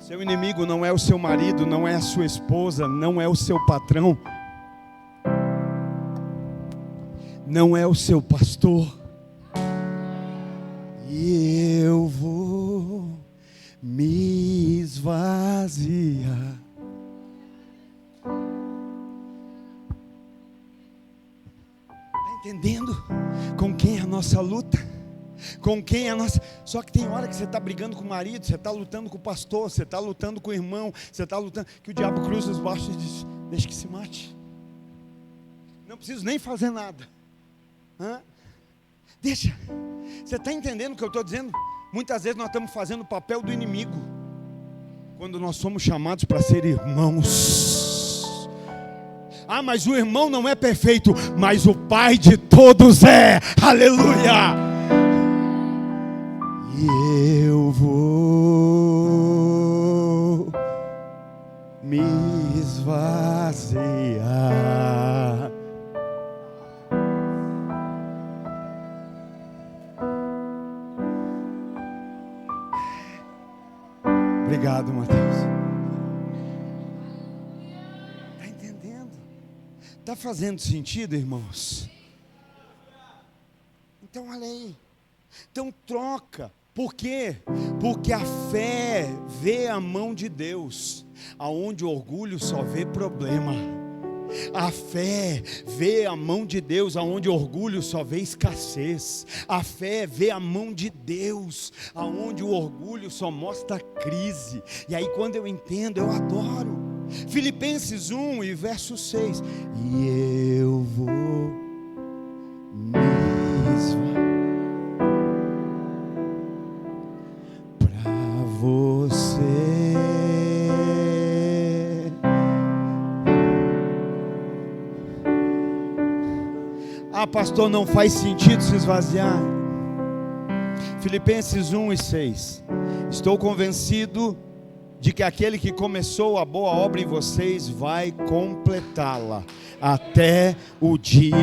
Seu inimigo não é o seu marido, não é a sua esposa, não é o seu patrão, não é o seu pastor. E eu vou me esvaziar. Está entendendo com quem é a nossa luta? Com quem é nossa... Só que tem hora que você está brigando com o marido, você está lutando com o pastor, você está lutando com o irmão, você está lutando, que o diabo cruza os braços e diz: deixa que se mate, não preciso nem fazer nada. Deixa. Você está entendendo o que eu estou dizendo? Muitas vezes nós estamos fazendo o papel do inimigo, quando nós somos chamados para ser irmãos. Mas o irmão não é perfeito, mas o pai de todos é. Aleluia. E eu vou me esvaziar. Obrigado, Mateus. Está entendendo? Está fazendo sentido, irmãos? Então olha aí. Então troca. Por quê? Porque a fé vê a mão de Deus, aonde o orgulho só vê problema. A fé vê a mão de Deus, aonde o orgulho só vê escassez. A fé vê a mão de Deus, aonde o orgulho só mostra crise. E aí quando eu entendo, eu adoro. Filipenses 1 e verso 6. E eu vou me esvaziar você. Pastor, não faz sentido se esvaziar. Filipenses 1 e 6. Estou convencido de que aquele que começou a boa obra em vocês vai completá-la até o dia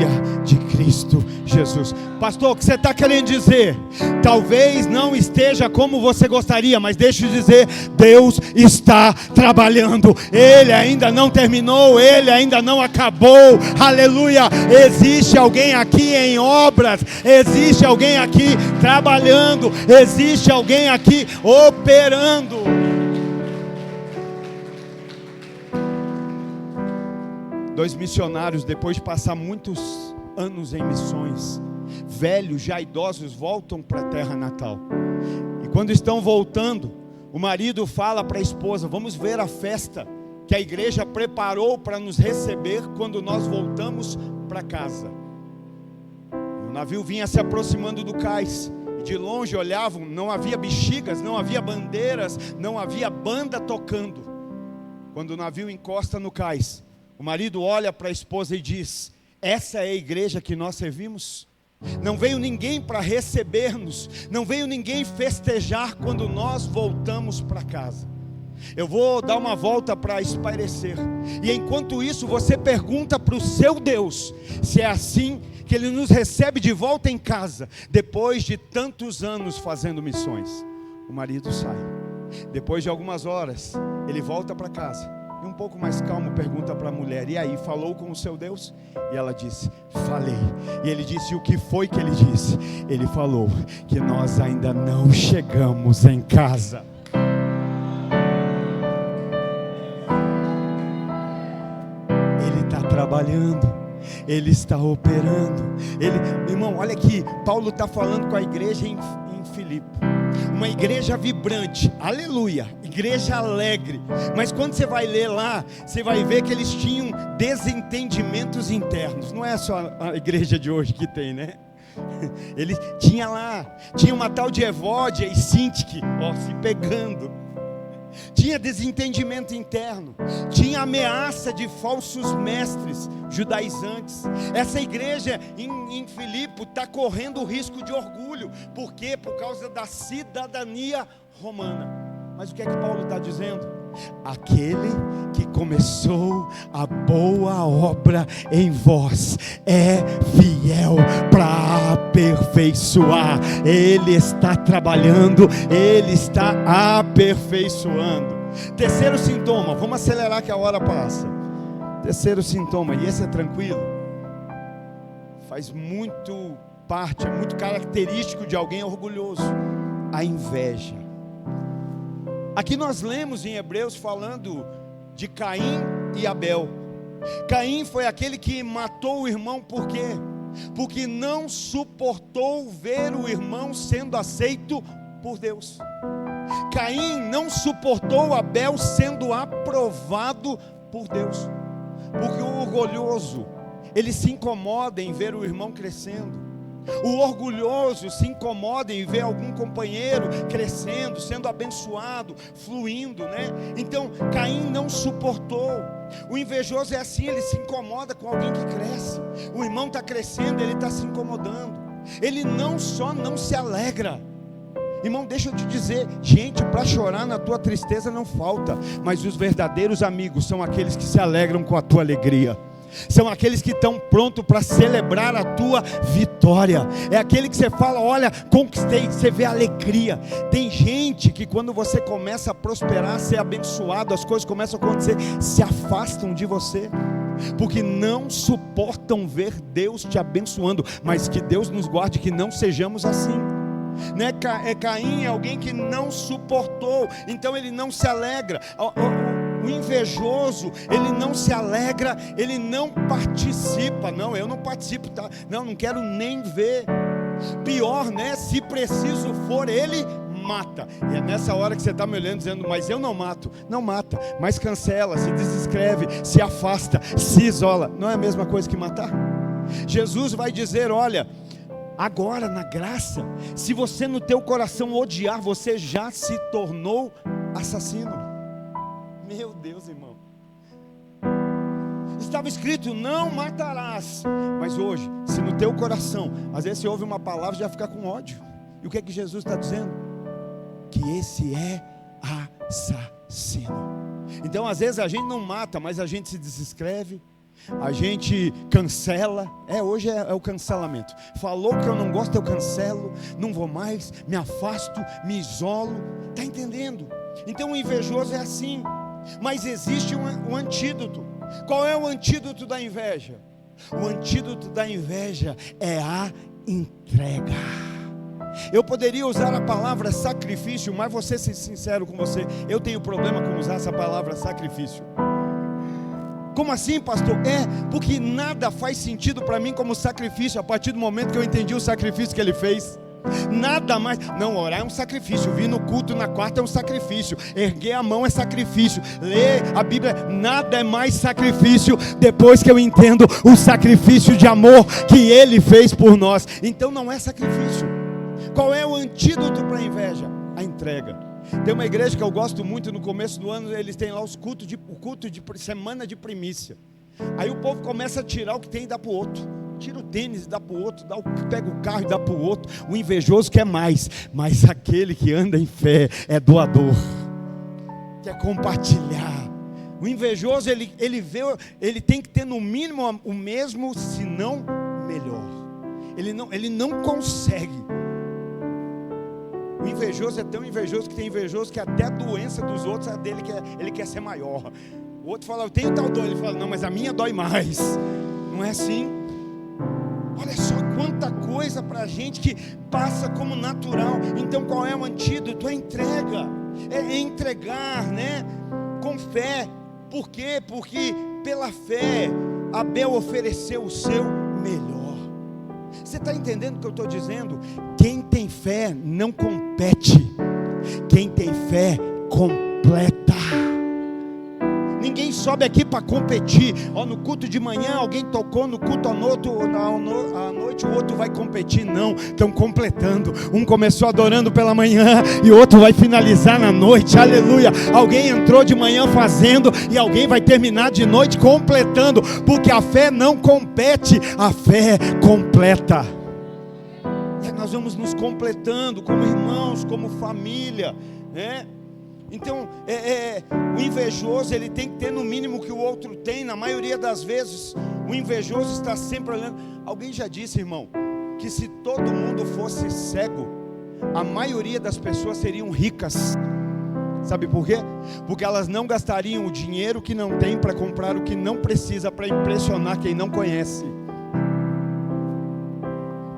de Cristo Jesus. Pastor, o que você está querendo dizer? Talvez não esteja como você gostaria, mas deixa eu dizer, Deus está trabalhando. Ele ainda não terminou, Ele ainda não acabou. Aleluia. Existe alguém aqui em obras, existe alguém aqui trabalhando, existe alguém aqui operando. Dois missionários, depois de passar muitos anos em missões, velhos, já idosos, voltam para a terra natal. E quando estão voltando, o marido fala para a esposa: vamos ver a festa que a igreja preparou para nos receber quando nós voltamos para casa. E o navio vinha se aproximando do cais, e de longe olhavam, não havia bexigas, não havia bandeiras, não havia banda tocando. Quando o navio encosta no cais, O marido olha para a esposa e diz: essa é a igreja que nós servimos? Não veio ninguém para receber-nos, não veio ninguém festejar quando nós voltamos para casa. Eu vou dar uma volta para espairecer, e enquanto isso você pergunta para o seu Deus se é assim que Ele nos recebe de volta em casa, depois de tantos anos fazendo missões. O marido sai, depois de algumas horas ele volta para casa, e um pouco mais calmo pergunta para a mulher: e aí, falou com o seu Deus? E ela disse: falei. E ele disse: o que foi que ele disse? Ele falou que nós ainda não chegamos em casa. Ele está trabalhando, Ele está operando. Irmão, olha aqui, Paulo está falando com a igreja em Filipe, uma igreja vibrante, aleluia, igreja alegre. Mas quando você vai ler lá, você vai ver que eles tinham desentendimentos internos. Não é só a igreja de hoje que tem, né? Ele tinha uma tal de Evódia e Sintique, se pegando. Tinha desentendimento interno, tinha ameaça de falsos mestres judaizantes. Essa igreja em Filipe está correndo o risco de orgulho. Por quê? Por causa da cidadania romana. Mas o que é que Paulo está dizendo? Aquele que começou a boa obra em vós é fiel para aperfeiçoar. Ele está trabalhando, Ele está aperfeiçoando. Terceiro sintoma, vamos acelerar que a hora passa. Terceiro sintoma, e esse é tranquilo, faz muito parte, é muito característico de alguém orgulhoso: a inveja. Aqui nós lemos em Hebreus falando de Caim e Abel. Caim foi aquele que matou o irmão, por quê? Porque não suportou ver o irmão sendo aceito por Deus. Caim não suportou Abel sendo aprovado por Deus. Porque o orgulhoso, ele se incomoda em ver o irmão crescendo. O orgulhoso se incomoda em ver algum companheiro crescendo, sendo abençoado, fluindo, né? Então Caim não suportou. O invejoso é assim, ele se incomoda com alguém que cresce. O irmão está crescendo, ele está se incomodando. Ele não se alegra. Irmão, deixa eu te dizer, gente para chorar na tua tristeza não falta, mas os verdadeiros amigos são aqueles que se alegram com a tua alegria. São aqueles que estão prontos para celebrar a tua vitória. É aquele que você fala: olha, conquistei, você vê a alegria. Tem gente que quando você começa a prosperar, ser abençoado, as coisas começam a acontecer, se afastam de você, porque não suportam ver Deus te abençoando. Mas que Deus nos guarde que não sejamos assim, né? Caim é alguém que não suportou, então ele não se alegra. O invejoso, ele não se alegra, ele não participa. Não, eu não participo, tá? Não quero nem ver. Pior, né? Se preciso for, ele mata. E é nessa hora que você está me olhando dizendo: mas eu não mato. Não mata, mas cancela, se desescreve, se afasta, se isola. Não é a mesma coisa que matar? Jesus vai dizer: olha, agora na graça, se você no teu coração odiar, você já se tornou assassino. Meu Deus, irmão, estava escrito: não matarás. Mas hoje, se no teu coração, às vezes você ouve uma palavra e já fica com ódio. E o que é que Jesus está dizendo? Que esse é assassino. Então às vezes a gente não mata, mas a gente se desescreve, a gente cancela. Hoje é o cancelamento. Falou que eu não gosto, eu cancelo, não vou mais, me afasto, me isolo. Está entendendo? Então o invejoso é assim. Mas existe um antídoto. Qual é o antídoto da inveja? O antídoto da inveja é a entrega. Eu poderia usar a palavra sacrifício, mas vou ser sincero com você, eu tenho problema com usar essa palavra sacrifício. Como assim, pastor? Porque nada faz sentido para mim como sacrifício a partir do momento que eu entendi o sacrifício que ele fez. Nada mais. Não, orar é um sacrifício, vir no culto na quarta é um sacrifício, erguer a mão é sacrifício, ler a Bíblia, nada é mais sacrifício depois que eu entendo o sacrifício de amor que Ele fez por nós. Então não é sacrifício. Qual é o antídoto para a inveja? A entrega. Tem uma igreja que eu gosto muito, no começo do ano eles têm lá o culto de semana de primícia. Aí o povo começa a tirar o que tem e dá para o outro. Tira o tênis e dá para o outro, pega o carro e dá para o outro. O invejoso quer mais, mas aquele que anda em fé é doador, quer compartilhar. O invejoso, ele tem que ter no mínimo o mesmo, se não melhor. Ele não consegue. O invejoso é tão invejoso que tem invejoso que até a doença dos outros, a dele ele quer ser maior. O outro fala, eu tenho tal dor, ele fala, não, mas a minha dói mais. Não é assim? Olha só quanta coisa para a gente que passa como natural. Então qual é o antídoto? É entrega, é entregar, né? Com fé. Por quê? Porque pela fé Abel ofereceu o seu melhor. Você está entendendo o que eu estou dizendo? Quem tem fé não compete, quem tem fé completa. Ninguém sobe aqui para competir. No culto de manhã alguém tocou, no culto à noite o outro vai competir. Não, estão completando. Um começou adorando pela manhã e o outro vai finalizar na noite. Aleluia. Alguém entrou de manhã fazendo e alguém vai terminar de noite completando. Porque a fé não compete, a fé completa. Nós vamos nos completando como irmãos, como família, né? Então, o invejoso, ele tem que ter no mínimo o que o outro tem. Na maioria das vezes, o invejoso está sempre olhando. Alguém já disse, irmão, que se todo mundo fosse cego, a maioria das pessoas seriam ricas. Sabe por quê? Porque elas não gastariam o dinheiro que não tem para comprar o que não precisa, para impressionar quem não conhece.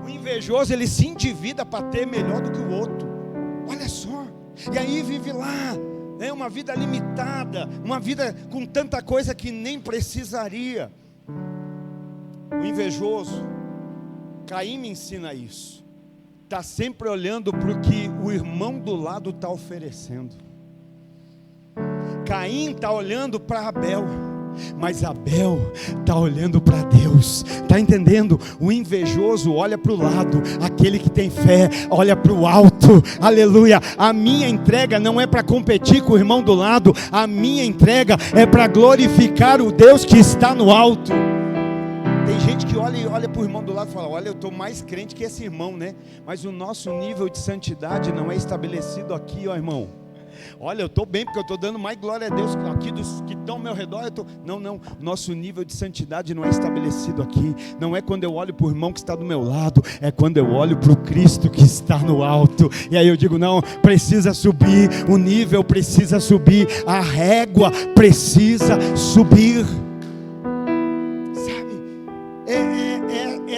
O invejoso, ele se endivida para ter melhor do que o outro. Olha só. E aí vive lá, uma vida limitada, uma vida com tanta coisa que nem precisaria. O invejoso, Caim me ensina isso. Está sempre olhando para o que o irmão do lado está oferecendo. Caim está olhando para Abel, mas Abel está olhando para Deus. Está entendendo? O invejoso olha para o lado, aquele que tem fé olha para o alto. Aleluia. A minha entrega não é para competir com o irmão do lado, a minha entrega é para glorificar o Deus que está no alto. Tem gente que olha para o irmão do lado e fala, olha, eu estou mais crente que esse irmão, né? Mas o nosso nível de santidade não é estabelecido aqui, ó irmão. Olha, eu estou bem porque eu estou dando mais glória a Deus aqui dos que estão ao meu redor. Não, nosso nível de santidade não é estabelecido aqui. Não é quando eu olho para o irmão que está do meu lado, é quando eu olho para o Cristo que está no alto. E aí eu digo, não, precisa subir, o nível precisa subir, a régua precisa subir.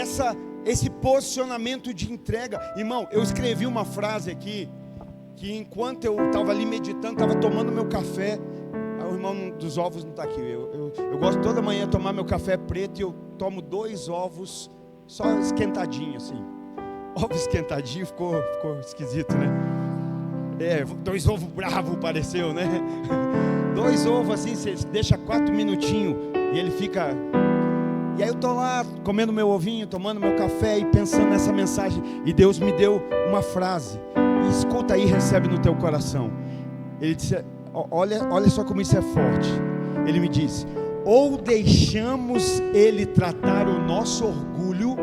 Sabe, esse posicionamento de entrega. Irmão, eu escrevi uma frase aqui, que enquanto eu estava ali meditando, estava tomando meu café. O irmão dos ovos não está aqui. Eu gosto toda manhã de tomar meu café preto e eu tomo 2 ovos só esquentadinho assim. Ovo esquentadinho ficou esquisito, né? 2 ovos bravos pareceu, né? 2 ovos assim, você deixa 4 minutinhos e ele fica. E aí eu estou lá comendo meu ovinho, tomando meu café e pensando nessa mensagem. E Deus me deu uma frase. Escuta aí, recebe no teu coração. Ele disse, olha só como isso é forte. Ele me disse, ou deixamos ele tratar o nosso orgulho,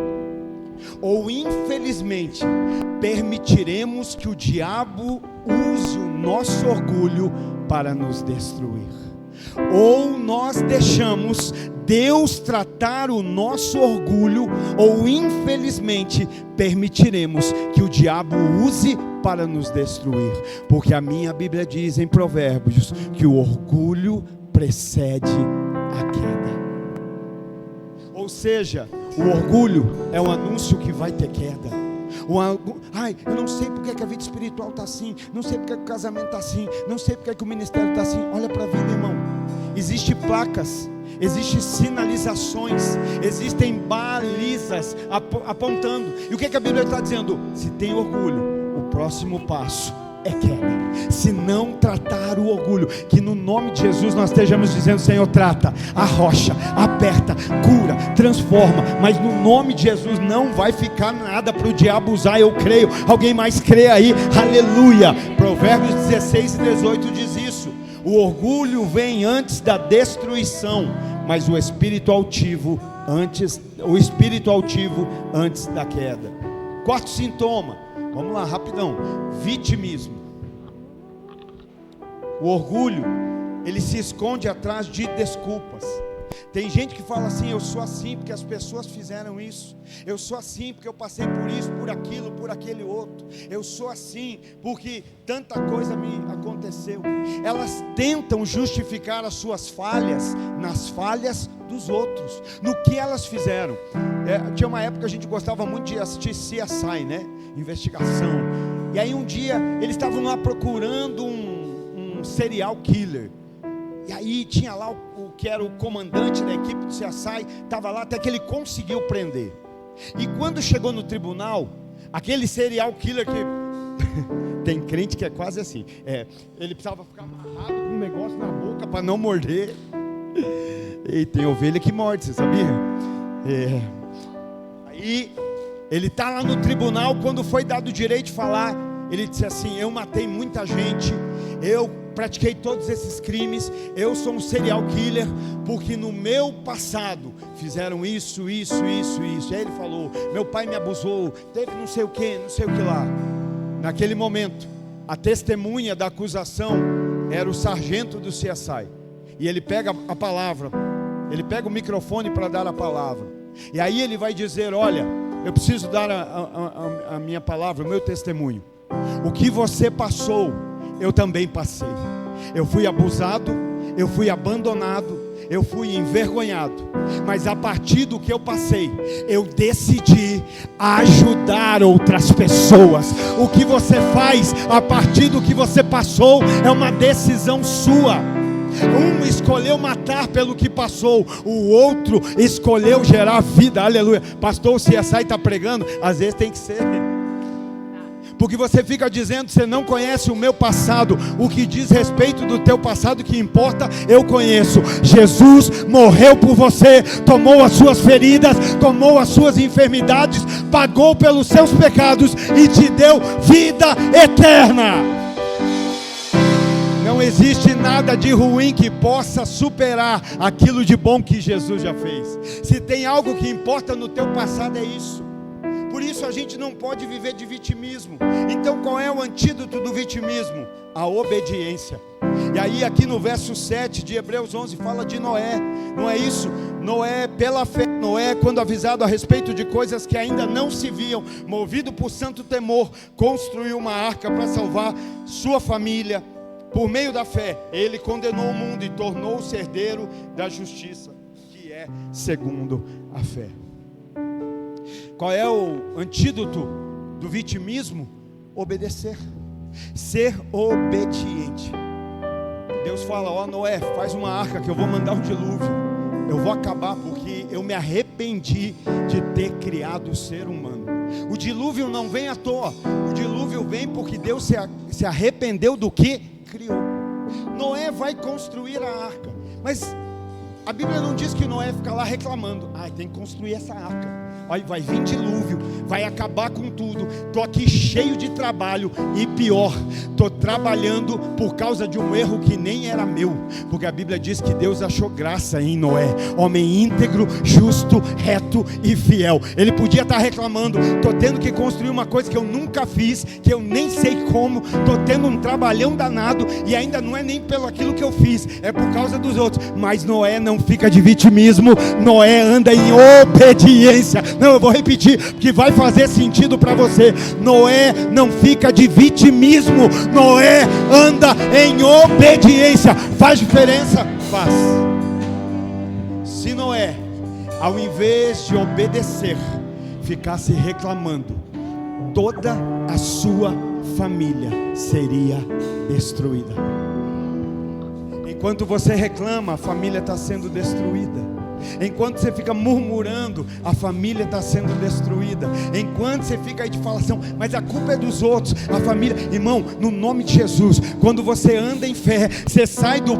ou infelizmente permitiremos que o diabo use o nosso orgulho para nos destruir. Ou nós deixamos Deus tratar o nosso orgulho, ou infelizmente permitiremos que o diabo use para nos destruir. Porque a minha Bíblia diz em Provérbios que o orgulho precede a queda. Ou seja, o orgulho é um anúncio que vai ter queda. Eu não sei porque que a vida espiritual está assim, não sei porque que o casamento está assim, não sei porque que o ministério está assim. Olha para a vida, irmão. Existem placas, existem sinalizações, existem balizas apontando. E o que a Bíblia está dizendo? Se tem orgulho, o próximo passo é queda. Se não tratar o orgulho, que no nome de Jesus nós estejamos dizendo, Senhor, trata, arrocha, aperta, cura, transforma, mas no nome de Jesus não vai ficar nada para o diabo usar, eu creio. Alguém mais crê aí? Aleluia. Provérbios 16 e 18 diz isso. O orgulho vem antes da destruição, mas o espírito altivo antes da queda. Quarto sintoma, vamos lá, rapidão: vitimismo. O orgulho, ele se esconde atrás de desculpas. Tem gente que fala assim: eu sou assim porque as pessoas fizeram isso, eu sou assim porque eu passei por isso, por aquilo, por aquele outro, eu sou assim porque tanta coisa me aconteceu. Elas tentam justificar as suas falhas nas falhas dos outros, no que elas fizeram. Tinha uma época que a gente gostava muito de assistir CSI, né? Investigação. E aí um dia eles estavam lá procurando um serial killer. E aí tinha lá o que era o comandante da equipe do CSI, estava lá até que ele conseguiu prender. E quando chegou no tribunal, aquele serial killer que tem crente que é quase assim, ele precisava ficar amarrado com um negócio na boca para não morder. E tem ovelha que morde, você sabia? Aí ele está lá no tribunal. Quando foi dado o direito de falar, ele disse assim: eu matei muita gente, eu pratiquei todos esses crimes, eu sou um serial killer, porque no meu passado fizeram isso. E aí ele falou: meu pai me abusou, teve não sei o que lá. Naquele momento, a testemunha da acusação era o sargento do CSI. E ele pega a palavra, ele pega o microfone para dar a palavra. E aí ele vai dizer: olha, eu preciso dar a minha palavra, o meu testemunho. O que você passou, eu também passei. Eu fui abusado, eu fui abandonado, eu fui envergonhado. Mas a partir do que eu passei, eu decidi ajudar outras pessoas. O que você faz a partir do que você passou é uma decisão sua. Um escolheu matar pelo que passou, o outro escolheu gerar vida. Aleluia. Pastor, o CSI está pregando, às vezes tem que ser, porque você fica dizendo: você não conhece o meu passado. O que diz respeito do teu passado que importa, eu conheço. Jesus morreu por você, tomou as suas feridas, tomou as suas enfermidades, pagou pelos seus pecados e te deu vida eterna. Não existe nada de ruim que possa superar aquilo de bom que Jesus já fez. Se tem algo que importa no teu passado, é isso. Por isso a gente não pode viver de vitimismo. Então qual é o antídoto do vitimismo? A obediência. E aí aqui no verso 7 de Hebreus 11 fala de Noé. Não é isso? Noé, pela fé, Noé, quando avisado a respeito de coisas que ainda não se viam, movido por santo temor, construiu uma arca para salvar sua família. Por meio da fé, ele condenou o mundo e tornou-se herdeiro da justiça, que é segundo a fé. Qual é o antídoto do vitimismo? Obedecer, ser obediente. Deus fala: ó Noé, faz uma arca que eu vou mandar um dilúvio. Eu vou acabar porque eu me arrependi de ter criado o ser humano. O dilúvio não vem à toa. O dilúvio vem porque Deus se arrependeu do que criou. Noé vai construir a arca, mas a Bíblia não diz que Noé fica lá reclamando: tem que construir essa arca. Vai vir dilúvio, vai acabar com tudo. Estou aqui cheio de trabalho. E pior, estou trabalhando por causa de um erro que nem era meu. Porque a Bíblia diz que Deus achou graça em Noé, homem íntegro, justo, reto e fiel. Ele podia estar reclamando: estou tendo que construir uma coisa que eu nunca fiz, que eu nem sei como. Estou tendo um trabalhão danado, e ainda não é nem pelo aquilo que eu fiz, é por causa dos outros. Mas Noé não fica de vitimismo. Noé anda em obediência. Não, eu vou repetir, porque vai fazer sentido para você. Noé não fica de vitimismo. Noé anda em obediência. Faz diferença? Faz. Se Noé, ao invés de obedecer, ficasse reclamando, toda a sua família seria destruída. Enquanto você reclama, a família está sendo destruída. Enquanto você fica murmurando, a família está sendo destruída. Enquanto você fica aí de falação, mas a culpa é dos outros, a família. Irmão, no nome de Jesus, quando você anda em fé, você sai do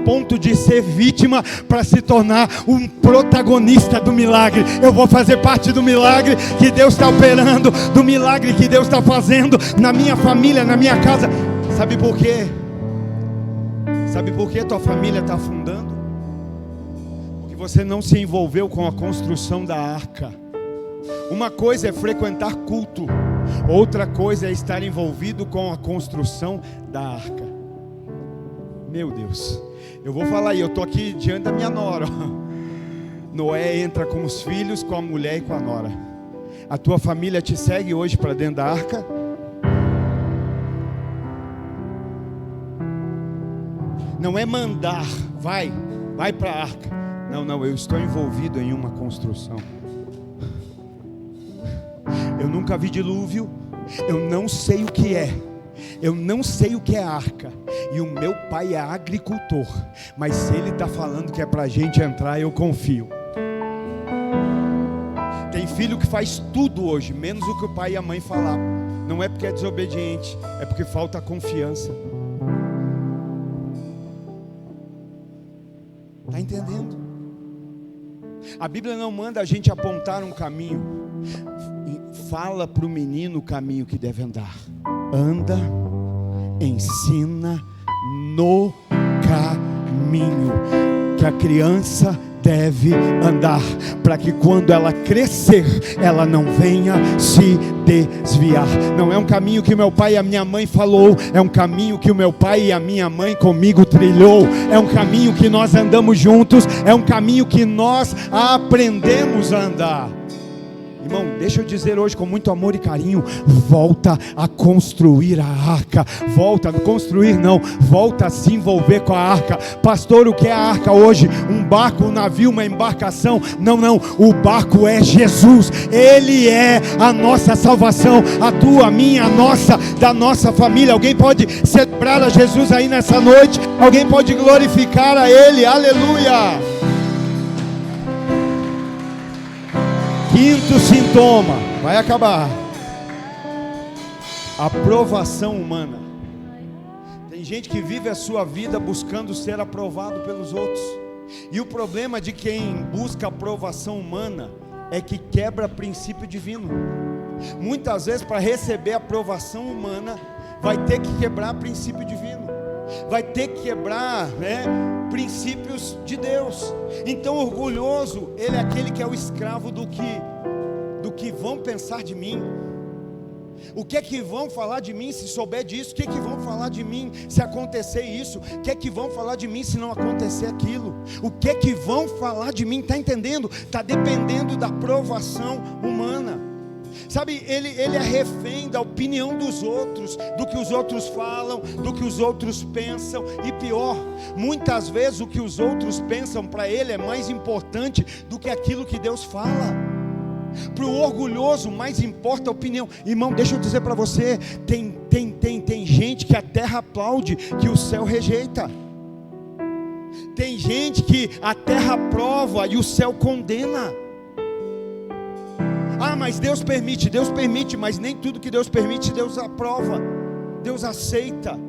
ponto de ser vítima para se tornar um protagonista do milagre. Eu vou fazer parte do milagre que Deus está operando, do milagre que Deus está fazendo na minha família, na minha casa. Sabe por quê? Sabe por que tua família está afundando? você não se envolveu com a construção da arca. Uma coisa é frequentar culto, outra coisa é estar envolvido com a construção da arca. Meu Deus, eu vou falar aí, eu estou aqui diante da minha nora. Noé entra com os filhos, com a mulher e com a nora. A tua família te segue hoje para dentro da arca? Não é mandar, vai para a arca. Não, eu estou envolvido em uma construção. Eu nunca vi dilúvio, eu não sei o que é. Eu não sei o que é arca. E o meu pai é agricultor. Mas se ele está falando que é para a gente entrar, eu confio. Tem filho que faz tudo hoje, menos o que o pai e a mãe falaram. Não é porque é desobediente, é porque falta confiança. Está entendendo? A Bíblia não manda a gente apontar um caminho. Fala para o menino o caminho que deve andar. Anda, ensina no caminho que a criança deve andar, para que quando ela crescer, ela não venha se desviar. Não é um caminho que meu pai e a minha mãe falou, é um caminho que o meu pai e a minha mãe comigo trilhou, é um caminho que nós andamos juntos, é um caminho que nós aprendemos a andar. Irmão, deixa eu dizer hoje com muito amor e carinho, volta a construir a arca. Volta a construir não, volta a se envolver com a arca. Pastor, o que é a arca hoje? Um barco, um navio, uma embarcação? Não, o barco é Jesus. Ele é a nossa salvação, a tua, a minha, a nossa, da nossa família. Alguém pode celebrar a Jesus aí nessa noite? Alguém pode glorificar a Ele? Aleluia! Quinto sintoma, vai acabar. Aprovação humana. Tem gente que vive a sua vida buscando ser aprovado pelos outros. E o problema de quem busca aprovação humana é que quebra princípio divino. Muitas vezes, para receber aprovação humana, vai ter que quebrar princípio divino. Vai ter que quebrar, princípios de Deus. Então, orgulhoso, ele é aquele que é o escravo do que vão pensar de mim. O que é que vão falar de mim se souber disso? O que é que vão falar de mim se acontecer isso? O que é que vão falar de mim se não acontecer aquilo? O que é que vão falar de mim? Está entendendo? Está dependendo da aprovação humana. Sabe, ele é refém da opinião dos outros, do que os outros falam, do que os outros pensam. E pior, muitas vezes o que os outros pensam para ele é mais importante do que aquilo que Deus fala. Para o orgulhoso mais importa a opinião. Irmão, deixa eu dizer para você, tem gente que a terra aplaude, que o céu rejeita. Tem gente que a terra aprova e o céu condena. Ah, mas Deus permite, mas nem tudo que Deus permite, Deus aprova, Deus aceita.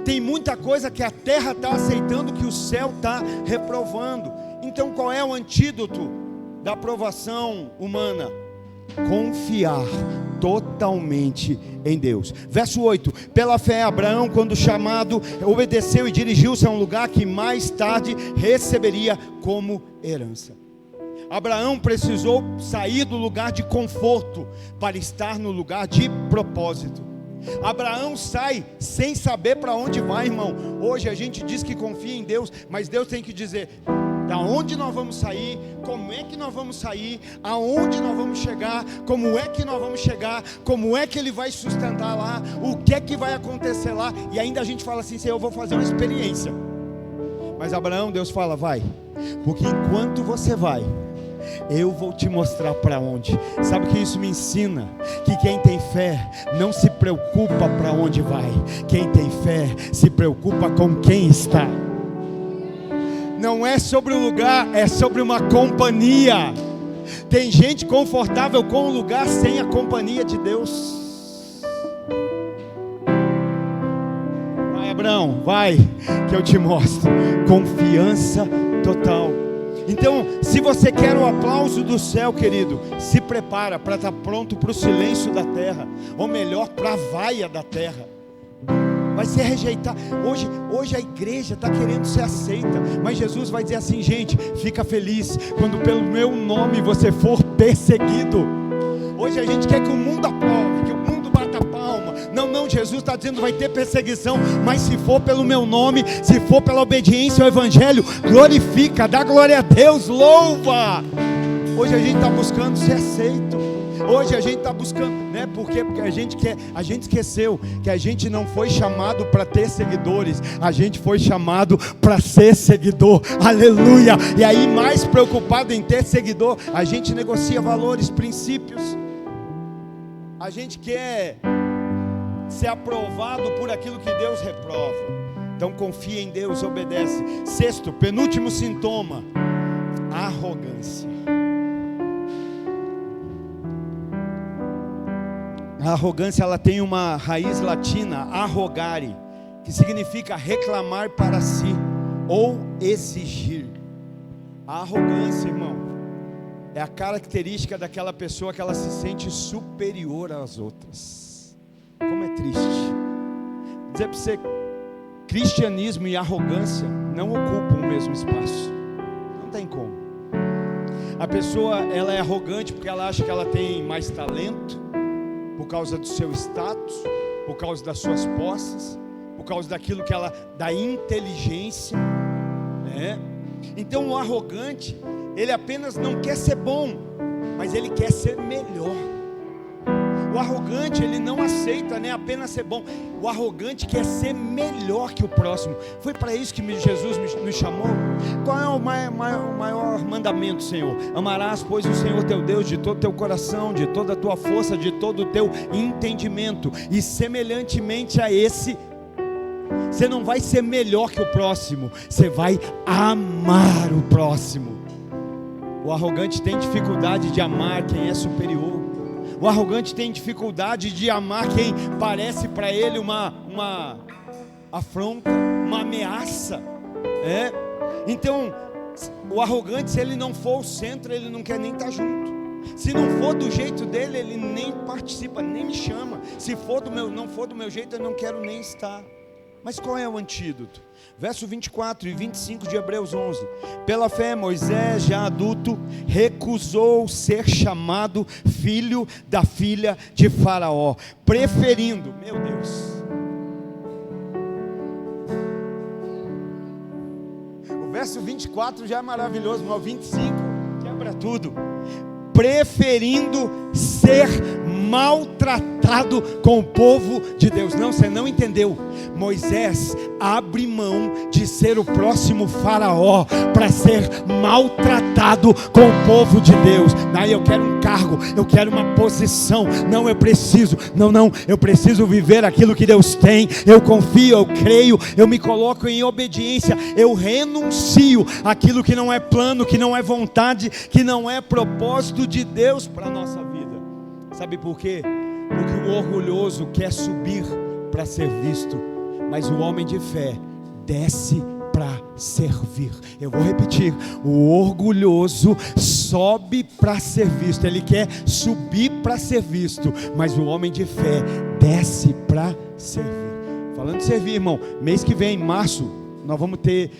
Tem muita coisa que a terra está aceitando, que o céu está reprovando. Então qual é o antídoto da aprovação humana? Confiar totalmente em Deus. Verso 8: pela fé Abraão, quando chamado, obedeceu e dirigiu-se a um lugar que mais tarde receberia como herança. Abraão precisou sair do lugar de conforto para estar no lugar de propósito. Abraão sai sem saber para onde vai, irmão. Hoje a gente diz que confia em Deus, mas Deus tem que dizer da onde nós vamos sair, como é que nós vamos sair, aonde nós vamos chegar, como é que nós vamos chegar, como é que Ele vai sustentar lá, o que é que vai acontecer lá. E ainda a gente fala assim: Senhor, eu vou fazer uma experiência. Mas Abraão, Deus fala: vai, porque enquanto você vai, eu vou te mostrar para onde. Sabe o que isso me ensina? Que quem tem fé não se preocupa para onde vai. Quem tem fé se preocupa com quem está. Não é sobre o lugar, é sobre uma companhia. Tem gente confortável com o lugar sem a companhia de Deus. Vai, Abraão, vai, que eu te mostro. Confiança total. Então, se você quer o aplauso do céu, querido, se prepara para estar pronto para o silêncio da terra, ou melhor, para a vaia da terra. vai ser rejeitado. Hoje a igreja está querendo ser aceita, mas Jesus vai dizer assim: gente, fica feliz quando pelo meu nome você for perseguido. Hoje a gente quer que o mundo aprove, que o mundo bata palma. Não, Jesus está dizendo: vai ter perseguição, mas se for pelo meu nome, se for pela obediência ao Evangelho, glorifica, dá glória a Deus, louva. Hoje a gente está buscando ser aceito. Hoje a gente está buscando, né? Por quê? Porque a gente esqueceu que a gente não foi chamado para ter seguidores, a gente foi chamado para ser seguidor, aleluia. E aí, mais preocupado em ter seguidor, a gente negocia valores, princípios, a gente quer ser aprovado por aquilo que Deus reprova. Então confia em Deus, obedece. Sexto, penúltimo sintoma: arrogância. A arrogância, ela tem uma raiz latina, arrogare, que significa reclamar para si ou exigir. A arrogância, irmão, é a característica daquela pessoa que ela se sente superior às outras. Como é triste dizer para você: cristianismo e arrogância não ocupam o mesmo espaço. Não tem como. A pessoa, ela é arrogante porque ela acha que ela tem mais talento, por causa do seu status, por causa das suas posses, por causa daquilo que ela, da inteligência, né? Então o arrogante, ele apenas não quer ser bom, mas ele quer ser melhor. O arrogante, ele não aceita, né, apenas ser bom. O arrogante quer ser melhor que o próximo. Foi para isso que Jesus nos chamou. Qual é o maior mandamento, Senhor? Amarás, pois, o Senhor teu Deus de todo o teu coração, de toda a tua força, de todo o teu entendimento. E semelhantemente a esse, você não vai ser melhor que o próximo, você vai amar o próximo. O arrogante tem dificuldade de amar quem é superior. O arrogante tem dificuldade de amar quem parece para ele uma afronta, uma ameaça. Então, o arrogante, se ele não for o centro, ele não quer nem estar junto. Se não for do jeito dele, ele nem participa, nem me chama. Se não for do meu jeito, eu não quero nem estar. Mas qual é o antídoto? Verso 24 e 25 de Hebreus 11. Pela fé, Moisés, já adulto, recusou ser chamado filho da filha de Faraó, preferindo, meu Deus, o verso 24 já é maravilhoso, mas o 25 quebra tudo. Preferindo ser maltratado com o povo de Deus. Não, você não entendeu. Moisés abre mão de ser o próximo faraó para ser maltratado com o povo de Deus. Daí eu quero um cargo, eu quero uma posição. Não, eu preciso. Não, eu preciso viver aquilo que Deus tem. Eu confio, eu creio, eu me coloco em obediência. Eu renuncio aquilo que não é plano, que não é vontade, que não é propósito de Deus para a nossa vida. Sabe por quê? Porque o orgulhoso quer subir para ser visto, mas o homem de fé desce para servir. Eu vou repetir: o orgulhoso sobe para ser visto, ele quer subir para ser visto, mas o homem de fé desce para servir. Falando de servir, irmão, mês que vem, em março, nós vamos ter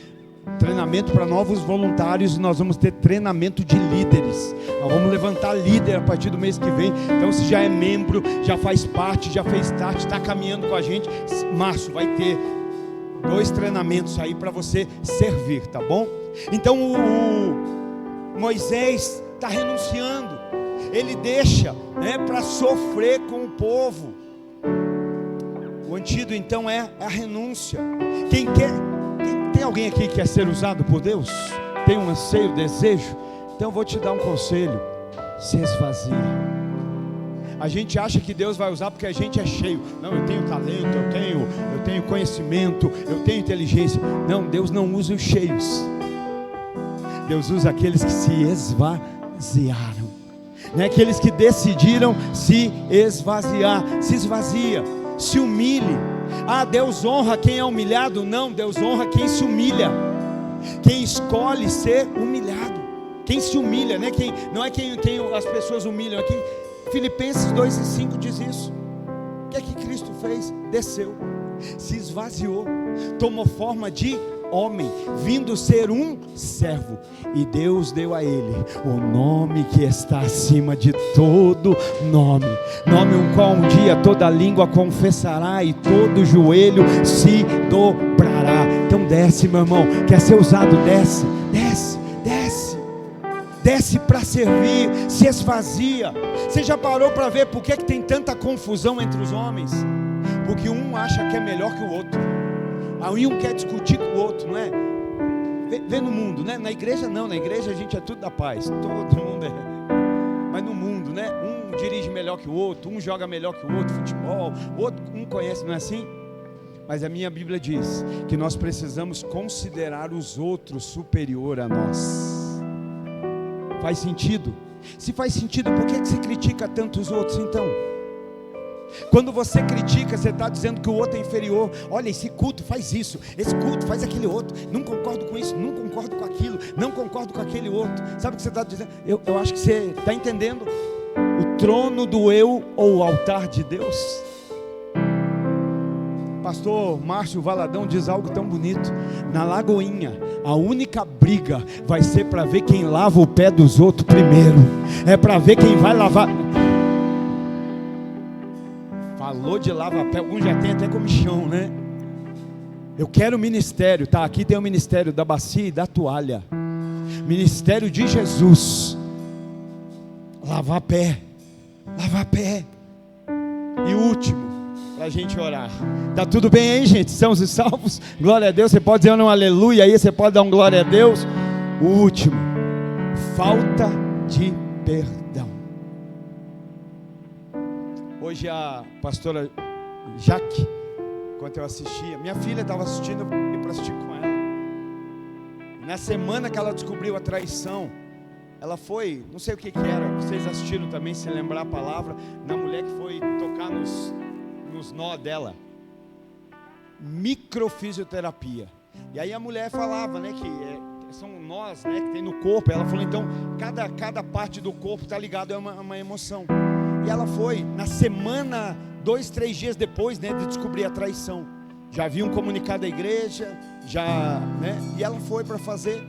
treinamento para novos voluntários, e nós vamos ter treinamento de líderes. Nós vamos levantar líder a partir do mês que vem. Então, se já é membro, já faz parte, já fez start, está caminhando com a gente, março vai ter 2 treinamentos aí para você servir, tá bom? Então o Moisés está renunciando, ele deixa, né, para sofrer com o povo. O antídoto então é a renúncia. Tem alguém aqui que quer ser usado por Deus? Tem um anseio, desejo? Então eu vou te dar um conselho: se esvazie. A gente acha que Deus vai usar porque a gente é cheio. Não, eu tenho talento, eu tenho conhecimento, eu tenho inteligência. Não, Deus não usa os cheios. Deus usa aqueles que se esvaziaram, né? Aqueles que decidiram se esvaziar. Se esvazia, se humilhe. Ah, Deus honra quem é humilhado? Não, Deus honra quem se humilha, quem escolhe ser humilhado, quem se humilha, né? Não é quem as pessoas humilham. Aqui Filipenses 2:5 diz isso. O que é que Cristo fez? Desceu. se esvaziou, tomou forma de homem, vindo ser um servo, e Deus deu a ele o nome que está acima de todo nome, nome um qual um dia toda língua confessará e todo joelho se dobrará. Então desce, meu irmão, quer ser usado, desce, desce, desce, desce para servir, se esvazia. Você já parou para ver por que tem tanta confusão entre os homens? Porque um acha que é melhor que o outro, aí um quer discutir com o outro, não é? Vê no mundo, né? Na igreja não, na igreja a gente é tudo da paz, todo mundo é. Mas no mundo, né? Um dirige melhor que o outro, um joga melhor que o outro, futebol, o outro um conhece, não é assim? Mas a minha Bíblia diz que nós precisamos considerar os outros superior a nós. Faz sentido? Se faz sentido, por que você critica tanto os outros então? Quando você critica, você está dizendo que o outro é inferior. Olha, esse culto faz isso, esse culto faz aquele outro, não concordo com isso, não concordo com aquilo, não concordo com aquele outro. Sabe o que você está dizendo? Eu acho que você está entendendo. O trono do eu ou o altar de Deus. Pastor Márcio Valadão diz algo tão bonito: na Lagoinha, a única briga vai ser para ver quem lava o pé dos outros primeiro. É para ver quem vai lavar. Falou de lava-pé, alguns já tem até comichão, né? Eu quero ministério, tá? Aqui tem o ministério da bacia e da toalha, ministério de Jesus. Lavar pé, lavar pé. E o último, para a gente orar. Tá tudo bem aí, gente? Sãos e salvos? Glória a Deus. Você pode dizer um aleluia aí, você pode dar um glória a Deus. O último, falta de perdão. Hoje a pastora Jaque, enquanto eu assistia, minha filha estava assistindo, eu fui para assistir com ela. Na semana que ela descobriu a traição, ela foi, não sei o que era, vocês assistiram também, se lembrar a palavra, na mulher que foi tocar nos nó dela. Microfisioterapia. E aí a mulher falava, né, que são nós, né, que tem no corpo. Ela falou, então, cada parte do corpo está ligado a uma emoção. E ela foi, na semana, 2, 3 dias depois, né, de descobrir a traição, já havia um comunicado da igreja, né, e ela foi para fazer.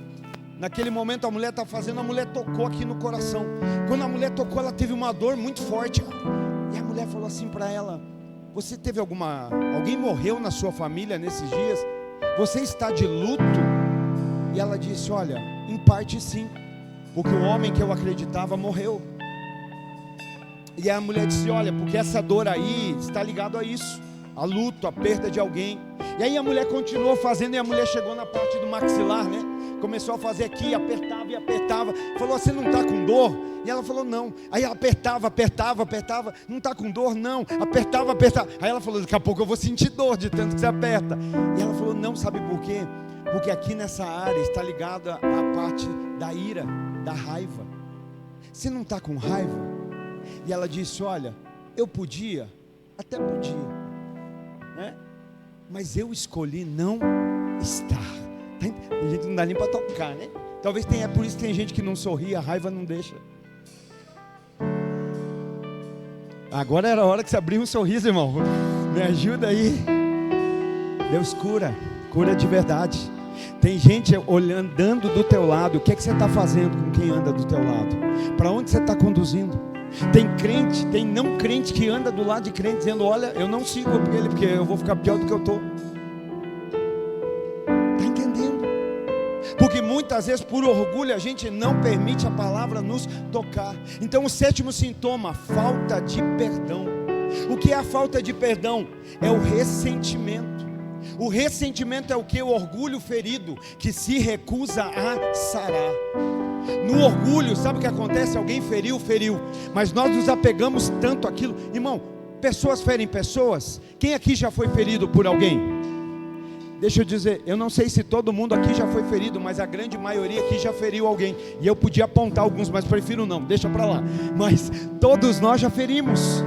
Naquele momento a mulher estava fazendo, a mulher tocou aqui no coração. Quando a mulher tocou, ela teve uma dor muito forte. E a mulher falou assim para ela: você teve alguém morreu na sua família nesses dias? Você está de luto? E ela disse: olha, em parte sim, porque o homem que eu acreditava morreu. E a mulher disse: olha, porque essa dor aí está ligado a isso, a luto, a perda de alguém. E aí a mulher continuou fazendo, e a mulher chegou na parte do maxilar, né? Começou a fazer aqui, apertava e apertava. Falou: você não está com dor? E ela falou: não. Aí ela apertava, não está com dor? Não. Apertava. Aí ela falou: daqui a pouco eu vou sentir dor de tanto que você aperta. E ela falou: não, sabe por quê? Porque aqui nessa área está ligada a parte da ira, da raiva. Você não está com raiva? E ela disse: olha, eu podia, até podia, né? Mas eu escolhi não estar. A gente não dá nem para tocar, né? Talvez tenha, por isso tem gente que não sorri, a raiva não deixa. Agora era a hora que você abriu um sorriso, irmão. Me ajuda aí. Deus cura de verdade. Tem gente andando do teu lado. O que é que você está fazendo com quem anda do teu lado? Para onde você está conduzindo? Tem crente, tem não crente que anda do lado de crente dizendo: olha, eu não sigo ele porque eu vou ficar pior do que eu estou. Está entendendo? Porque muitas vezes por orgulho a gente não permite a palavra nos tocar. Então o 7º sintoma, falta de perdão. O que é a falta de perdão? É o ressentimento. O ressentimento é o que? O orgulho ferido que se recusa a sarar. No orgulho, sabe o que acontece? Alguém feriu, mas nós nos apegamos tanto àquilo. Irmão, pessoas ferem pessoas. Quem aqui já foi ferido por alguém? Deixa eu dizer, eu não sei se todo mundo aqui já foi ferido, mas a grande maioria aqui já feriu alguém. E eu podia apontar alguns, mas prefiro não, deixa para lá. Mas todos nós já ferimos.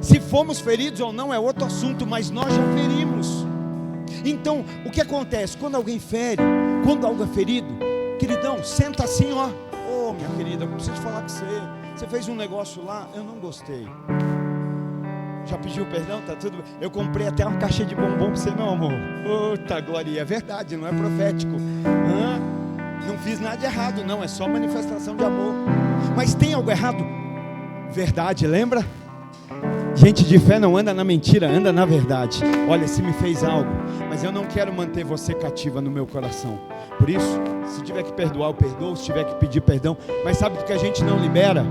Se fomos feridos ou não é outro assunto, mas nós já ferimos. Então, o que acontece? Quando alguém fere, quando algo é ferido, queridão, senta assim, ó. Ô, minha querida, eu preciso falar com você. Você fez um negócio lá, eu não gostei. Já pediu perdão? Tá tudo bem? Eu comprei até uma caixa de bombom para você, meu amor. Puta glória, é verdade, não é profético. Não fiz nada de errado, não, é só manifestação de amor. Mas tem algo errado? Verdade, lembra? Gente de fé não anda na mentira, anda na verdade. Olha, se me fez algo, mas eu não quero manter você cativa no meu coração. Por isso, se tiver que perdoar, eu perdoo. Se tiver que pedir perdão. Mas sabe do que a gente não libera?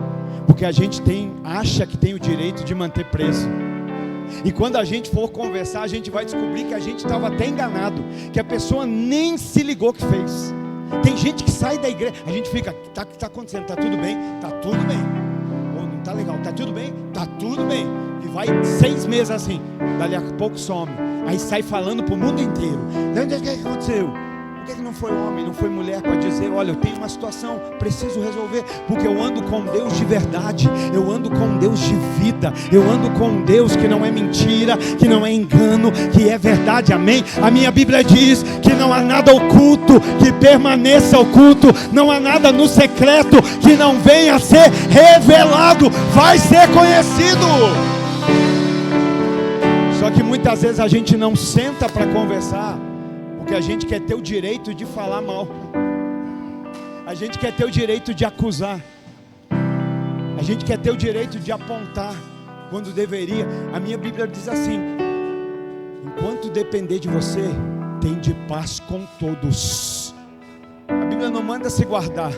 Porque a gente acha que tem o direito de manter preso. E quando a gente for conversar, a gente vai descobrir que a gente estava até enganado, que a pessoa nem se ligou que fez. Tem gente que sai da igreja, a gente fica, o que está acontecendo? Está tudo bem? Está tudo bem. Ou não está legal? Está tudo bem? Está tudo bem. E vai 6 meses assim, dali a pouco some. Aí sai falando para o mundo inteiro. O que aconteceu? Por que não foi homem, não foi mulher para dizer, olha, eu tenho uma situação, preciso resolver, porque eu ando com Deus de verdade, eu ando com Deus de vida, eu ando com Deus que não é mentira, que não é engano, que é verdade, amém? A minha Bíblia diz que não há nada oculto que permaneça oculto, não há nada no secreto que não venha a ser revelado, vai ser conhecido. Só que muitas vezes a gente não senta para conversar, porque a gente quer ter o direito de falar mal, a gente quer ter o direito de acusar, a gente quer ter o direito de apontar, quando deveria. A minha Bíblia diz assim: enquanto depender de você, tende paz com todos. A Bíblia não manda se guardar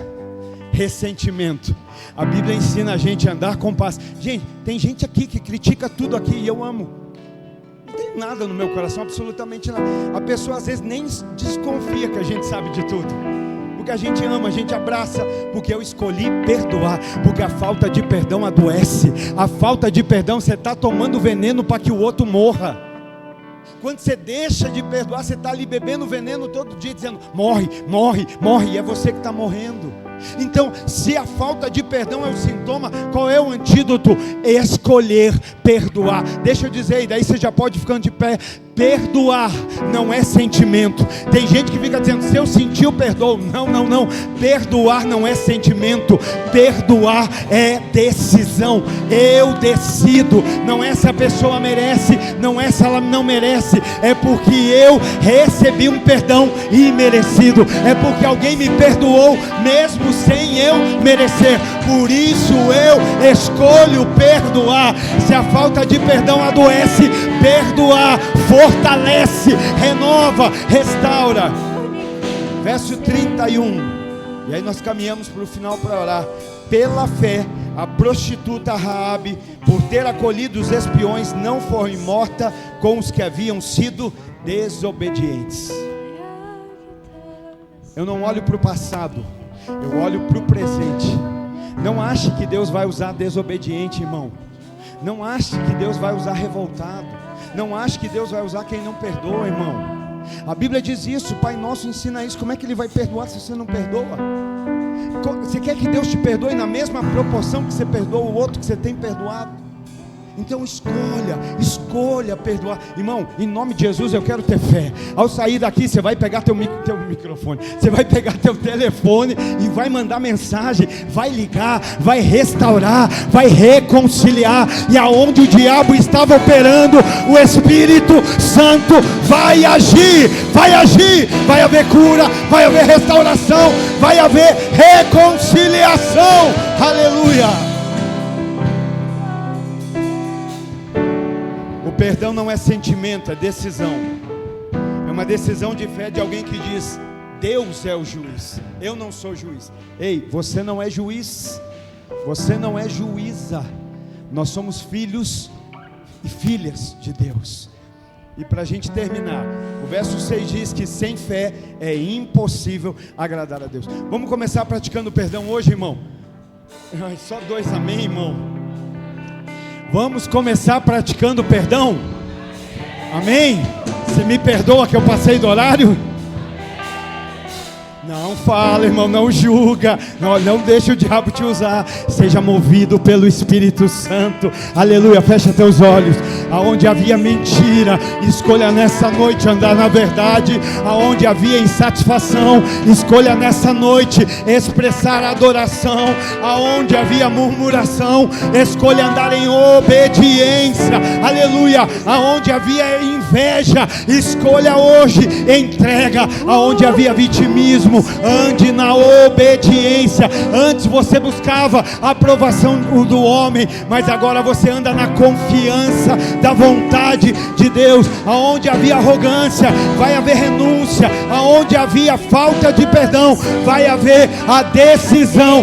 ressentimento, a Bíblia ensina a gente a andar com paz. Gente, tem gente aqui que critica tudo aqui, e eu amo. Não tem nada no meu coração, absolutamente nada. A pessoa às vezes nem desconfia que a gente sabe de tudo, porque a gente ama, a gente abraça, porque eu escolhi perdoar, porque a falta de perdão adoece. A falta de perdão, você está tomando veneno para que o outro morra. Quando você deixa de perdoar, você está ali bebendo veneno todo dia, dizendo, morre, morre, morre, e é você que está morrendo. Então, se a falta de perdão é o sintoma, qual é o antídoto? Escolher perdoar. Deixa eu dizer, e daí você já pode ficando de pé. Perdoar não é sentimento. Tem gente que fica dizendo, se eu sentir eu perdoo. Não, não, não. Perdoar não é sentimento. Perdoar é decisão. Eu decido. Não é se a pessoa merece, não é se ela não merece, é porque eu recebi um perdão imerecido, é porque alguém me perdoou mesmo sem eu merecer. Por isso eu escolho perdoar. Se a falta de perdão adoece, perdoar fortalece, renova, restaura. Verso 31. E aí nós caminhamos para o final para orar. Pela fé, a prostituta Raabe, por ter acolhido os espiões, não foi morta com os que haviam sido desobedientes. Eu não olho para o passado, eu olho para o presente. Não ache que Deus vai usar desobediente, irmão. Não ache que Deus vai usar revoltado. Não ache que Deus vai usar quem não perdoa, irmão. A Bíblia diz isso, o Pai Nosso ensina isso. Como é que Ele vai perdoar se você não perdoa? Você quer que Deus te perdoe na mesma proporção que você perdoa o outro que você tem perdoado? Então escolha perdoar. Irmão, em nome de Jesus eu quero ter fé. Ao sair daqui você vai pegar teu microfone, você vai pegar teu telefone e vai mandar mensagem, vai ligar, vai restaurar, vai reconciliar. E aonde o diabo estava operando, o Espírito Santo vai agir. Vai agir, vai haver cura, vai haver restauração, vai haver reconciliação. Aleluia. Perdão não é sentimento, é decisão. É uma decisão de fé de alguém que diz, Deus é o juiz, eu não sou juiz. Ei, você não é juiz, você não é juíza. Nós somos filhos e filhas de Deus. E para a gente terminar, o verso 6 diz que sem fé é impossível agradar a Deus. Vamos começar praticando perdão hoje, irmão? Só 2 amém, irmão? Vamos começar praticando perdão? Amém? Você me perdoa que eu passei do horário? Não fala, irmão, não julga, não deixa o diabo te usar. Seja movido pelo Espírito Santo. Aleluia, fecha teus olhos. Aonde havia mentira, escolha nessa noite andar na verdade. Aonde havia insatisfação, escolha nessa noite expressar adoração. Aonde havia murmuração, escolha andar em obediência. Aleluia. Aonde havia inveja, escolha hoje entrega. Aonde havia vitimismo, ande na obediência. Antes você buscava a aprovação do homem, mas agora você anda na confiança da vontade de Deus. Aonde havia arrogância, vai haver renúncia. Aonde havia falta de perdão, vai haver a decisão